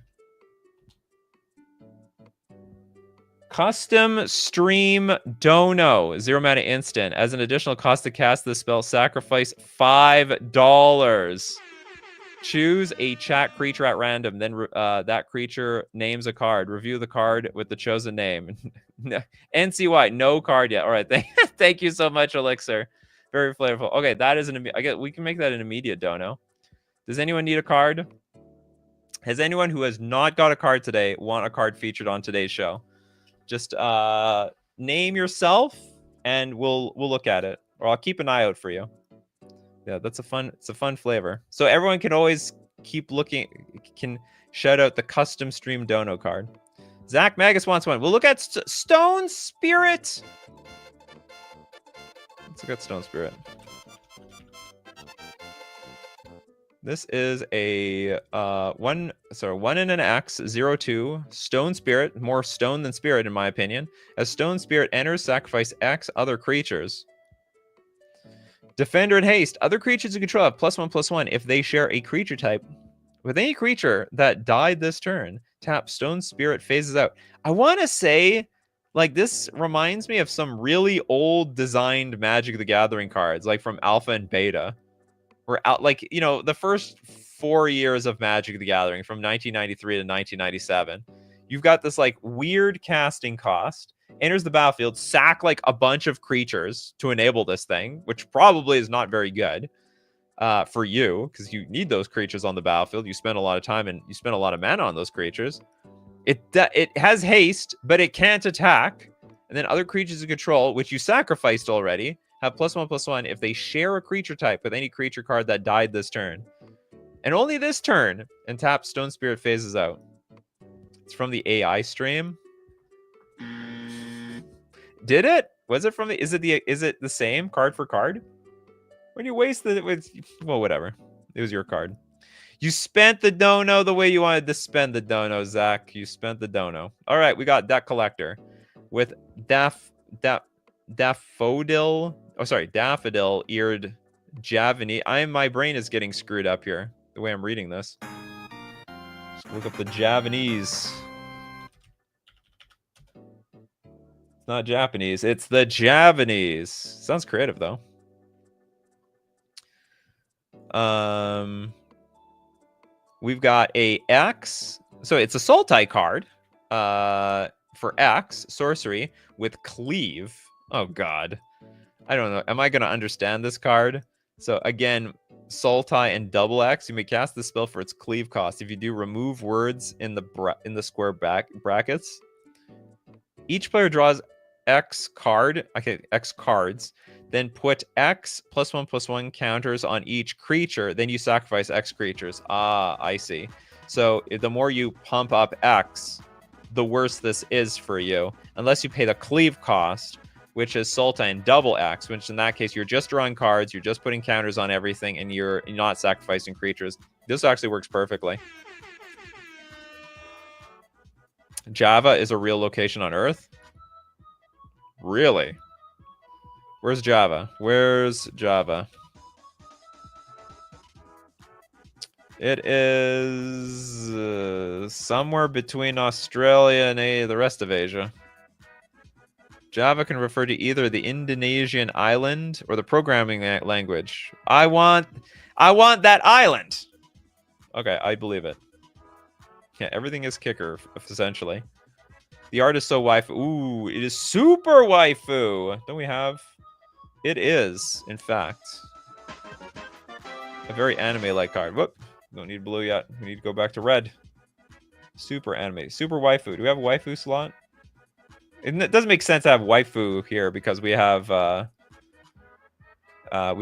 Custom Stream Dono. 0 mana instant. As an additional cost to cast this spell, sacrifice $5. Choose a chat creature at random. Then that creature names a card. Review the card with the chosen name. NCY, no card yet. All right, thank you so much, Elixir. Very flavorful. Okay, that is we can make that an immediate dono. Does anyone need a card? Has anyone who has not got a card today want a card featured on today's show? Just name yourself, and we'll look at it, or I'll keep an eye out for you. Yeah, it's a fun flavor. So everyone can always keep looking, can shout out the custom stream dono card. Zach Magus wants one. We'll look at Stone Spirit. Let's look at Stone Spirit. This is a 1 and an X 0/2 Stone Spirit, more stone than spirit in my opinion. As Stone Spirit enters, sacrifice X other creatures. Defender and Haste. Other creatures you control have +1/+1 if they share a creature type with any creature that died this turn. Tap Stone Spirit phases out. I want to say, like, this reminds me of some really old designed Magic the Gathering cards, like from Alpha and Beta. Where out, like, you know, the first 4 years of Magic the Gathering from 1993 to 1997. You've got this like weird casting cost. Enters the battlefield, sack like a bunch of creatures to enable this thing, which probably is not very good for you, because you need those creatures on the battlefield. You spend a lot of time and you spend a lot of mana on those creatures. It has haste, but it can't attack. And then other creatures you control, which you sacrificed already, have +1/+1 if they share a creature type with any creature card that died this turn. And only this turn, and tap Stone Spirit phases out. It's from the AI stream. Did it? Was it from the? Is it the same card for card? When you wasted it with, well, whatever. It was your card. You spent the dono the way you wanted to spend the dono, Zach. You spent the dono. All right, we got Deck Collector with daffodil eared Javanese. My brain is getting screwed up here the way I'm reading this. Just look up the Javanese. It's not Japanese. It's the Javanese. Sounds creative though. We've got a X. So it's a Sultai card. For X sorcery with cleave. Oh God, I don't know. Am I gonna understand this card? So again, Sultai and double X. You may cast this spell for its cleave cost. If you do, remove words in the square brackets. Each player draws X card. Okay, X cards. Then put X +1/+1 counters on each creature. Then you sacrifice X creatures. Ah, I see. So the more you pump up X, the worse this is for you. Unless you pay the cleave cost, which is Sultai and double X, which in that case, you're just drawing cards, you're just putting counters on everything, and you're not sacrificing creatures. This actually works perfectly. Java is a real location on Earth? Really? Where's Java? Where's Java? It is somewhere between Australia and the rest of Asia. Java can refer to either the Indonesian island or the programming language. I want that island. Okay, I believe it. Yeah, everything is kicker, essentially. The art is so waifu. Ooh, it is super waifu. Don't we have? It is, in fact, a very anime-like card. Whoop. Don't need blue yet. We need to go back to red. Super anime. Super waifu. Do we have a waifu slot? It doesn't make sense to have waifu here because we have we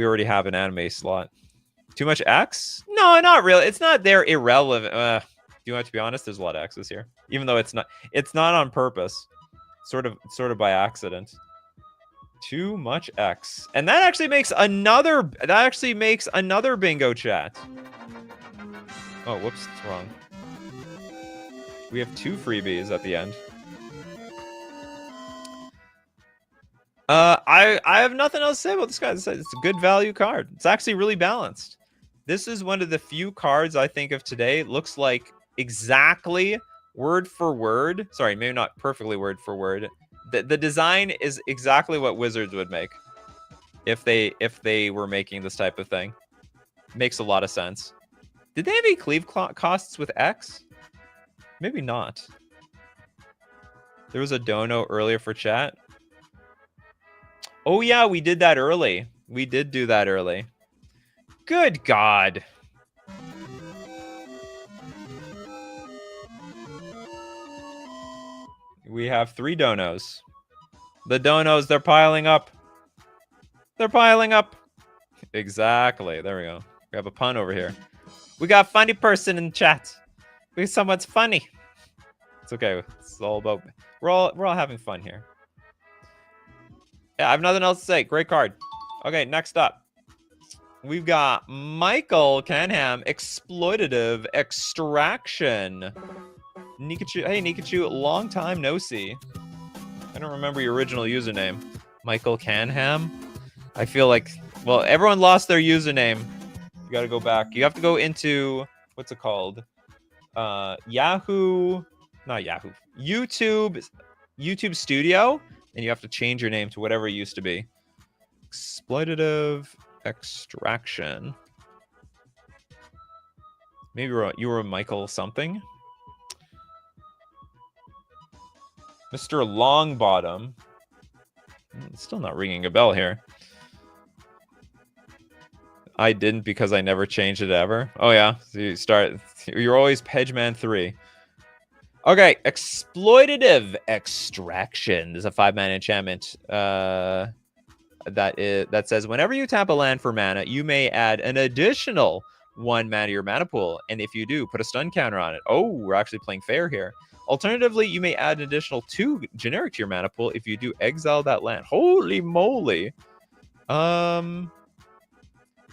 already have an anime slot. Too much X? No, not really. It's not there irrelevant. Do you want to be honest? There's a lot of X's here. Even though it's not on purpose. Sort of by accident. Too much X. And that actually makes another bingo chat. Oh, whoops, it's wrong. We have 2 freebies at the end. I have nothing else to say about this guy. It's a good value card. It's actually really balanced. This is one of the few cards I think of today. It looks like exactly word for word. Sorry, maybe not perfectly word for word. The design is exactly what Wizards would make if they were making this type of thing. Makes a lot of sense. Did they have any cleave costs with X? Maybe not. There was a dono earlier for chat. Oh yeah, we did that early. We did do that early. Good God. We have 3 donos. The donos, they're piling up. They're piling up. Exactly. There we go. We have a pun over here. We got a funny person in chat. We someone's funny. It's okay. It's all about. We're all having fun here. Yeah, I have nothing else to say. Great card. Okay, next up. We've got Michael Canham, Exploitative Extraction. Nikachu. Hey, Nikachu, long time no see. I don't remember your original username. Michael Canham. I feel like Well, everyone lost their username. You got to go back. You have to go into, what's it called? Yahoo, not Yahoo, YouTube Studio, and you have to change your name to whatever it used to be. Exploitative extraction. Maybe you were Michael something. Mr. Longbottom. It's still not ringing a bell here. I didn't because I never changed it ever. Oh yeah, so you're always Pedgeman 3. Okay, exploitative extraction. There's a 5-mana enchantment. That says whenever you tap a land for mana, you may add an additional 1 mana to your mana pool, and if you do, put a stun counter on it. Oh, we're actually playing fair here. Alternatively, you may add an additional 2 generic to your mana pool. If you do, exile that land. Holy moly!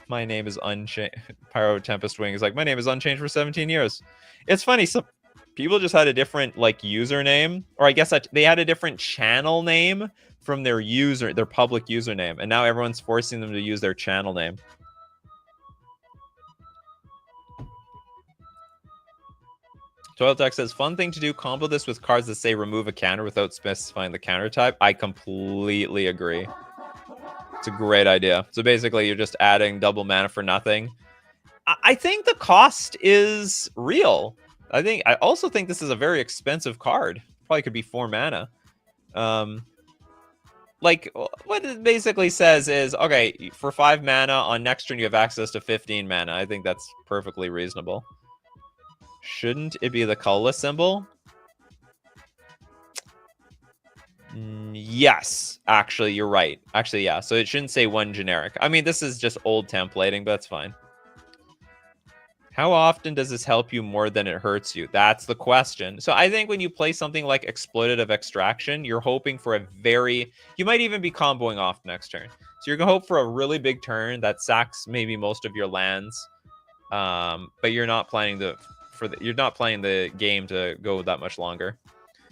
My name is unchanged. Pyro Tempest Wing is like, my name is unchanged for 17 years. It's funny, some people just had a different like username, or I guess they had a different channel name from their public username, and now everyone's forcing them to use their channel name. Toilet says, fun thing to do, combo this with cards that say remove a counter without specifying the counter type. I completely agree. It's a great idea. So basically, you're just adding double mana for nothing. I think the cost is real. I also think this is a very expensive card. Probably could be 4 mana. Like, what it basically says is, okay, for 5 mana, on next turn you have access to 15 mana. I think that's perfectly reasonable. Shouldn't it be the colorless symbol? Yes, actually, you're right. Actually, yeah. So it shouldn't say 1 generic. I mean, this is just old templating, but that's fine. How often does this help you more than it hurts you? That's the question. So I think when you play something like Exploitative Extraction, you're hoping for you might even be comboing off next turn. So you're going to hope for a really big turn that sacks maybe most of your lands. But you're not planning you're not playing the game to go that much longer.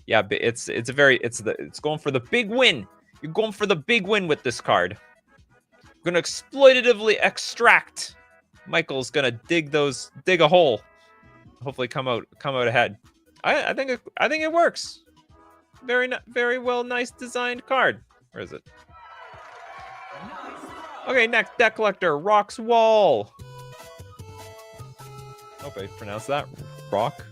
Yeah, but it's going for the big win. You're going for the big win with this card. You're gonna exploitatively extract. Michael's gonna dig a hole. Hopefully come out ahead. I think it works. Very well, nice designed card. Where is it? Okay, next deck collector, Rock's Wall. Hope I pronounced that. Rock.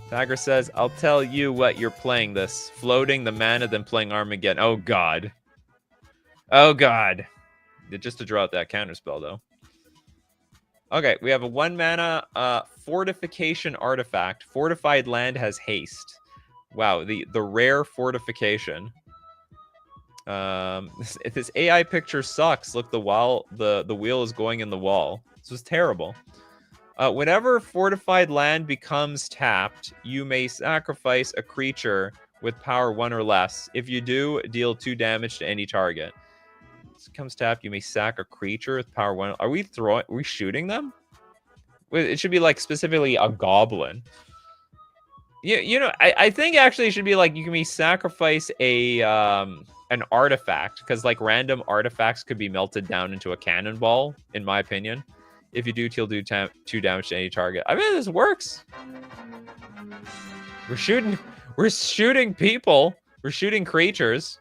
Tiger says, I'll tell you what, you're playing this. Floating the mana, then playing Armageddon. Oh, God. Oh, God. Just to draw out that counterspell, though. Okay, we have a 1 mana fortification artifact. Fortified land has haste. Wow, the rare fortification. If this AI picture sucks, look, the wheel is going in the wall. This is terrible. Whenever fortified land becomes tapped, you may sacrifice a creature with power 1 or less. If you do, deal 2 damage to any target. This becomes tapped, you may sack a creature with power 1. Are we shooting them? It should be like specifically a goblin. I think actually it should be like you can sacrifice an artifact, because like random artifacts could be melted down into a cannonball, in my opinion. If you do, he'll do 2 damage to any target. I mean, this works. We're shooting people. We're shooting creatures.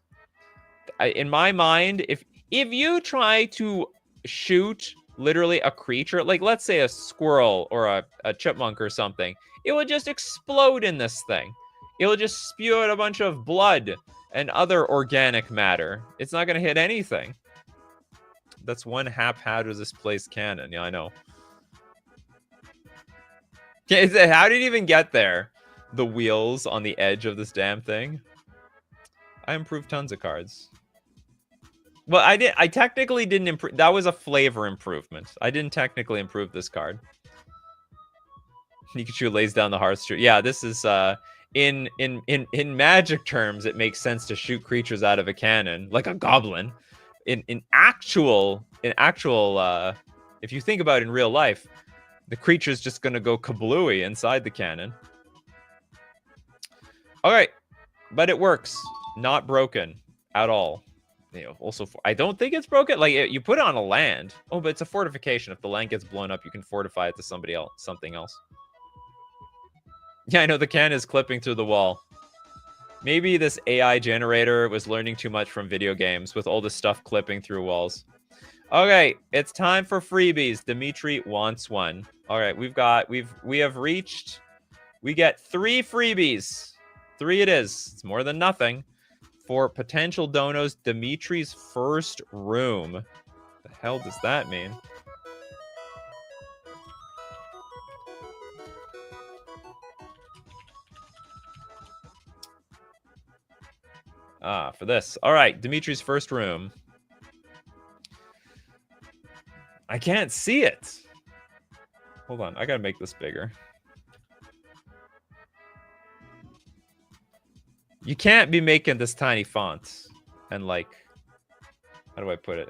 In my mind, if you try to shoot literally a creature, like let's say a squirrel or a chipmunk or something, it would just explode in this thing. It will just spew out a bunch of blood and other organic matter. It's not going to hit anything. That's one haphazardly placed cannon. Yeah, I know. How did it even get there? The wheels on the edge of this damn thing. I improved tons of cards. Well, I technically didn't improve. That was a flavor improvement. I didn't technically improve this card. Nikachu lays down the Hearthstone. Yeah, this is in Magic terms, it makes sense to shoot creatures out of a cannon like a goblin. In actual, if you think about it in real life, the creature's just gonna go kablooey inside the cannon. All right, but it works. Not broken at all. You know, also, I don't think it's broken. Like, you put it on a land. Oh, but it's a fortification. If the land gets blown up, you can fortify it to somebody else, something else. Yeah, I know the can is clipping through the wall. Maybe this AI generator was learning too much from video games with all this stuff clipping through walls. Okay, it's time for freebies. Dimitri wants one. All right, we have reached. We get 3 freebies. 3 it is. It's more than nothing. For potential donos, Dimitri's first room. The hell does that mean? Ah, for this. All right, Dimitri's first room. I can't see it. Hold on, I gotta make this bigger. You can't be making this tiny font. And like, how do I put it?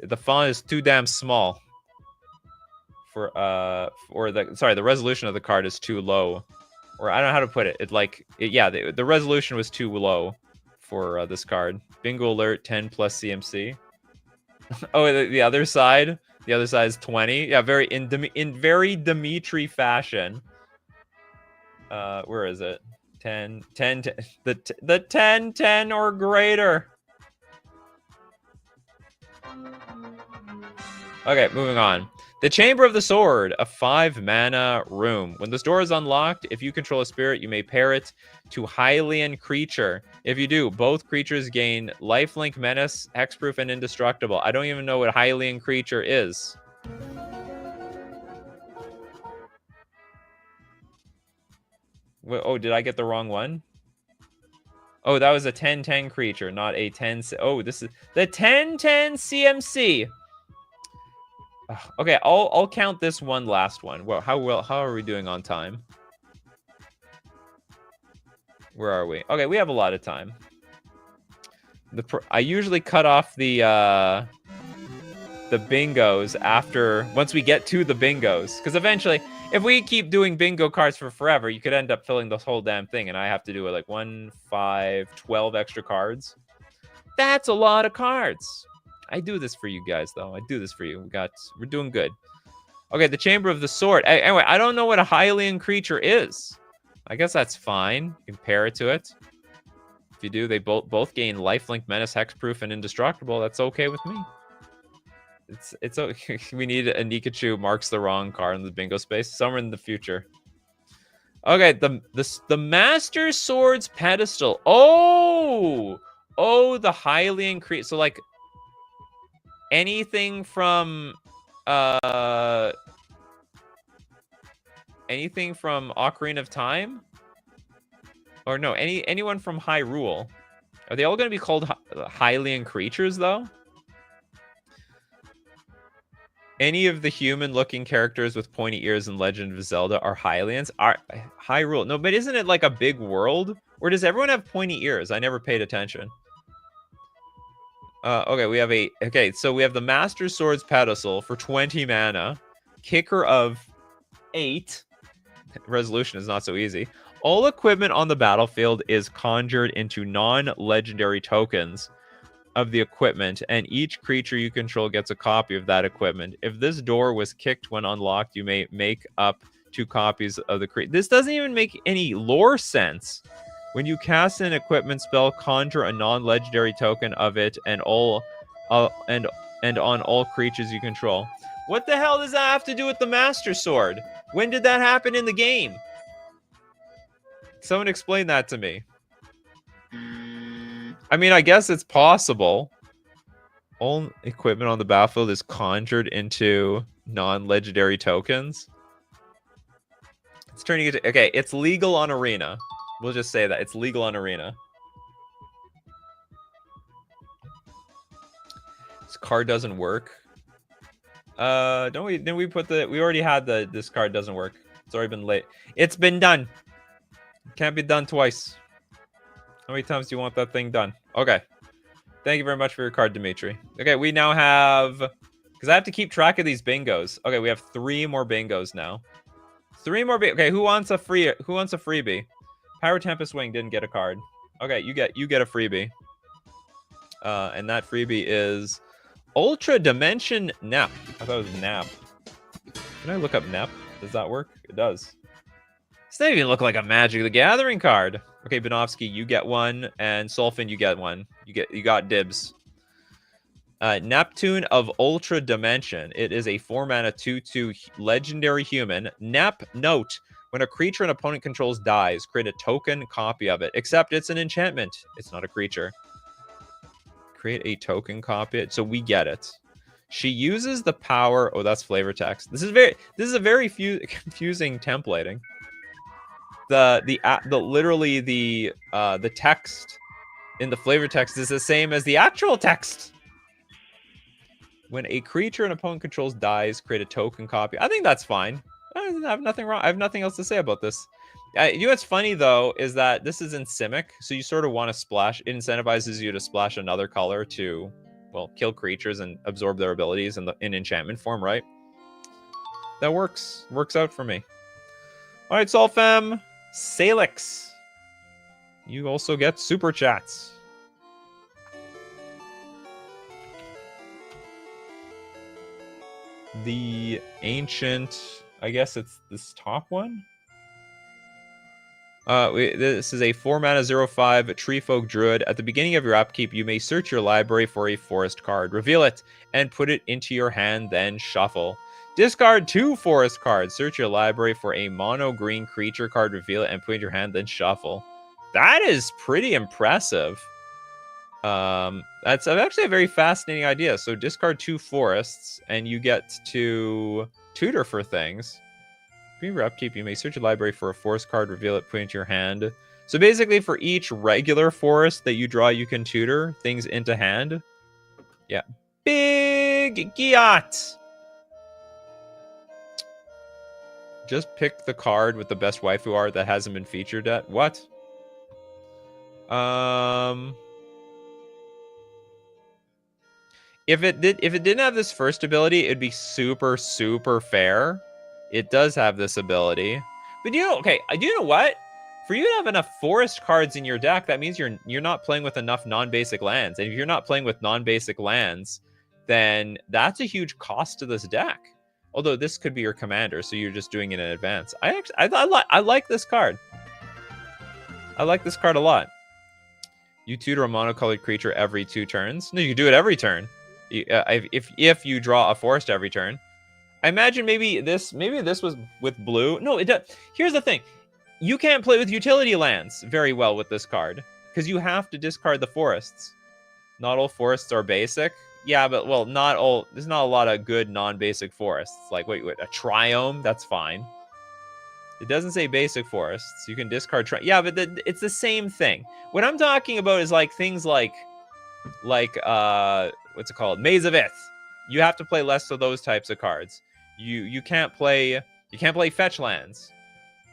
The font is too damn small. For the resolution of the card is too low. Or I don't know how to put it. The resolution was too low for this card. Bingo alert, 10 plus CMC. Oh, the other side. The other side is 20. Yeah, very in very Dimitri fashion. Where is it? 10, 10, 10 the 10, 10 or greater. Okay, moving on. The Chamber of the Sword, a 5-mana room. When this door is unlocked, if you control a spirit, you may pair it to Hylian creature. If you do, both creatures gain lifelink, menace, hexproof, and indestructible. I don't even know what Hylian creature is. Oh, did I get the wrong one? Oh, that was a 10-10 creature, not a 10... Oh, this is the 10-10 CMC. Okay, I'll count this one last one. Well, how are we doing on time? Where are we? Okay, we have a lot of time. I usually cut off the bingos once we get to the bingos, because eventually, if we keep doing bingo cards for forever, you could end up filling this whole damn thing, and I have to do like 1, 5, 12 extra cards. That's a lot of cards. I do this for you guys, though. I do this for you. We're doing good. Okay, the Chamber of the Sword. Anyway, I don't know what a Hylian creature is. I guess that's fine. You can pair it to it. If you do, they both gain lifelink, menace, hexproof, and indestructible. That's okay with me. It's okay. We need a Nikachu marks the wrong card in the bingo space somewhere in the future. Okay, the Master Sword's pedestal. Oh, the Hylian creature. So like anything from Ocarina of Time? Or no, anyone from Hyrule. Are they all going to be called Hylian creatures, though? Any of the human-looking characters with pointy ears in Legend of Zelda are Hylians? Hyrule. No, but isn't it like a big world? Or does everyone have pointy ears? I never paid attention. Okay, so we have the Master Sword's pedestal for 20 mana. Kicker of 8. Resolution is not so easy. All equipment on the battlefield is conjured into non-legendary tokens of the equipment, and each creature you control gets a copy of that equipment. If this door was kicked when unlocked, you may make up 2 copies of the creature. This doesn't even make any lore sense. When you cast an equipment spell, conjure a non-legendary token of it and on all creatures you control. What the hell does that have to do with the Master Sword? When did that happen in the game? Someone explain that to me. I mean, I guess it's possible. All equipment on the battlefield is conjured into non-legendary tokens. It's turning into... Okay, it's legal on Arena. We'll just say that. It's legal on Arena. This card doesn't work. Didn't we put we already had this card doesn't work. It's already been late. It's been done. Can't be done twice. How many times do you want that thing done? Okay. Thank you very much for your card, Dimitri. Okay, we now have... Because I have to keep track of these bingos. Okay, we have 3 more bingos now. 3 more Okay, who wants a freebie? Pyro Tempest Wing didn't get a card. Okay, you get a freebie. And that freebie is Ultra Dimension Nap. I thought it was Nap. Can I look up Nap? Does that work? It does. This doesn't even look like a Magic the Gathering card. Okay, Benovsky, you get one, and Sulfin, you get one. You got dibs. Neptune of Ultra Dimension. It is a 4-mana 2/2 legendary human. Nap note. When a creature an opponent controls dies, create a token copy of it. Except it's an enchantment. It's not a creature. Create a token copy. So we get it. She uses the power. Oh, that's flavor text. This is a very confusing templating. Literally the text in the flavor text is the same as the actual text. When a creature an opponent controls dies, create a token copy. I think that's fine. I have nothing wrong. I have nothing else to say about this. You know what's funny though is that this is in Simic, so you sort of want to splash. It incentivizes you to splash another color to, well, kill creatures and absorb their abilities in enchantment form, right? That works out for me. All right, Solfem, Salix. You also get super chats. The ancient, I guess it's this top one. This is a 4-mana 0/5 Tree Folk Druid. At the beginning of your upkeep, you may search your library for a forest card, reveal it, and put it into your hand, then shuffle. Discard 2 forest cards. Search your library for a mono green creature card, reveal it, and put it in your hand, then shuffle. That is pretty impressive. That's actually a very fascinating idea. So discard 2 forests, and you get to tutor for things. During your upkeep, you may search your library for a forest card, reveal it, put it into your hand. So basically, for each regular forest that you draw, you can tutor things into hand. Yeah. Big Giat! Just pick the card with the best waifu art that hasn't been featured yet. What? If it didn't have this first ability, it'd be super, super fair. It does have this ability. But okay, do you know what? For you to have enough forest cards in your deck, that means you're not playing with enough non-basic lands. And if you're not playing with non-basic lands, then that's a huge cost to this deck. Although this could be your commander, so you're just doing it in advance. I like this card. I like this card a lot. You tutor a monocolored creature every 2 turns. No, you can do it every turn. If you draw a forest every turn. I imagine maybe this was with blue. No, it does. Here's the thing. You can't play with utility lands very well with this card because you have to discard the forests. Not all forests are basic. Yeah, but well, not all. There's not a lot of good non-basic forests. Like wait, a triome, that's fine. It doesn't say basic forests. You can discard yeah, but it's the same thing. What I'm talking about is like things like what's it called? Maze of Ith. You have to play less of those types of cards. You can't play fetch lands.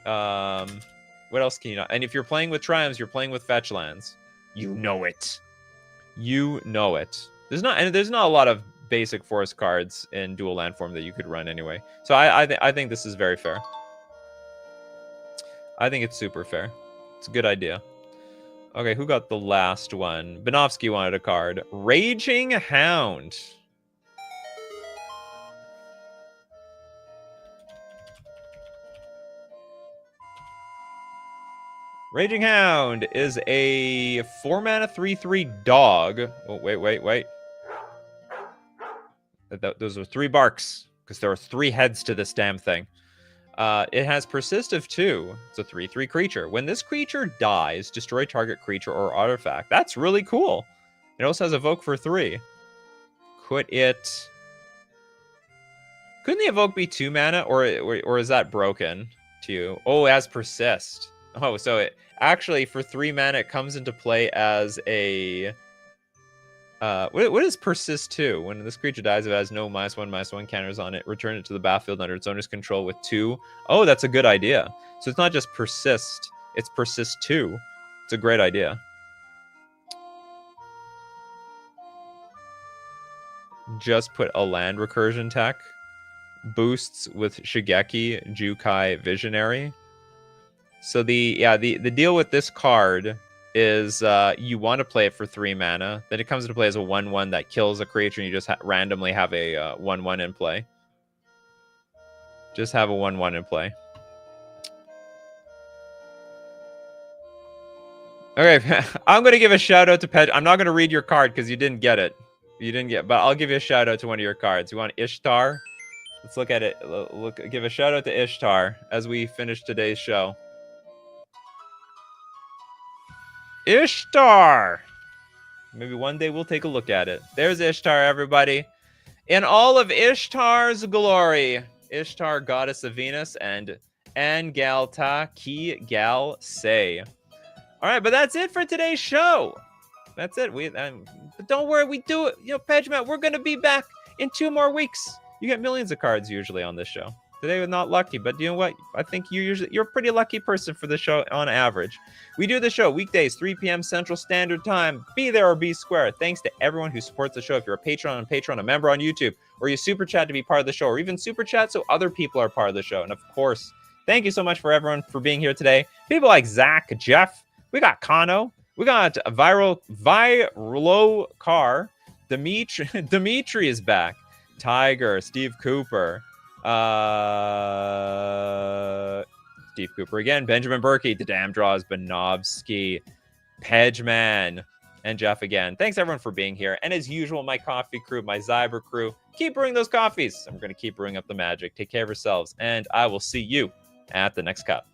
What else can you not? And if you're playing with triomes, you're playing with fetch lands. You know it. You know it. There's not a lot of basic forest cards in dual land form that you could run anyway. So I think this is very fair. I think it's super fair. It's a good idea. Okay, who got the last one? Benovsky wanted a card. Raging Hound. Raging Hound is a 4-mana 3/3 dog. Oh, wait. Those are 3 barks, because there are 3 heads to this damn thing. It has Persistive 2. It's a 3/3 creature. When this creature dies, destroy target creature or artifact. That's really cool. It also has Evoke for 3. Couldn't the Evoke be 2 mana, or is that broken to you? Oh, it has Persist. Oh, so it actually for 3 mana it comes into play as a what is Persist 2? When this creature dies, it has no -1/-1 counters on it. Return it to the battlefield under its owner's control with 2. Oh, that's a good idea. So it's not just Persist, it's Persist 2. It's a great idea. Just put a land recursion tech. Boosts with Shigeki, Jukai, Visionary. So the deal with this card is you want to play it for 3 mana. Then it comes into play as a 1/1 that kills a creature, and you just randomly have a 1/1 in play. Just have a 1/1 in play. Okay, I'm going to give a shout out to Pet. I'm not going to read your card because you didn't get it. You didn't get, but I'll give you a shout out to one of your cards. You want Ishtar? Let's look at it. Give a shout out to Ishtar as we finish today's show. Ishtar! Maybe one day we'll take a look at it. There's Ishtar, everybody. In all of Ishtar's glory, Ishtar, goddess of Venus, and Angalta Ki Gal Say. All right, but that's it for today's show. That's it. But don't worry, we do it. You know, Pedgemat, we're going to be back in 2 more weeks. You get millions of cards usually on this show. Today we're not lucky, but you know what? I think you're a pretty lucky person for the show on average. We do the show weekdays, 3 p.m. Central Standard Time. Be there or be square. Thanks to everyone who supports the show. If you're a patron on Patreon, a member on YouTube, or you super chat to be part of the show, or even super chat so other people are part of the show. And of course, thank you so much for everyone for being here today. People like Zach, Jeff, we got Kano, we got Viro Car, Dimitri is back, Tiger, Steve Cooper again, Benjamin Berkey, The Damn Draws, Benovsky, Pedgeman, and Jeff again. Thanks everyone for being here. And as usual, my coffee crew, my Zyber crew, keep brewing those coffees. I'm going to keep brewing up the magic. Take care of yourselves, and I will see you at the next cup.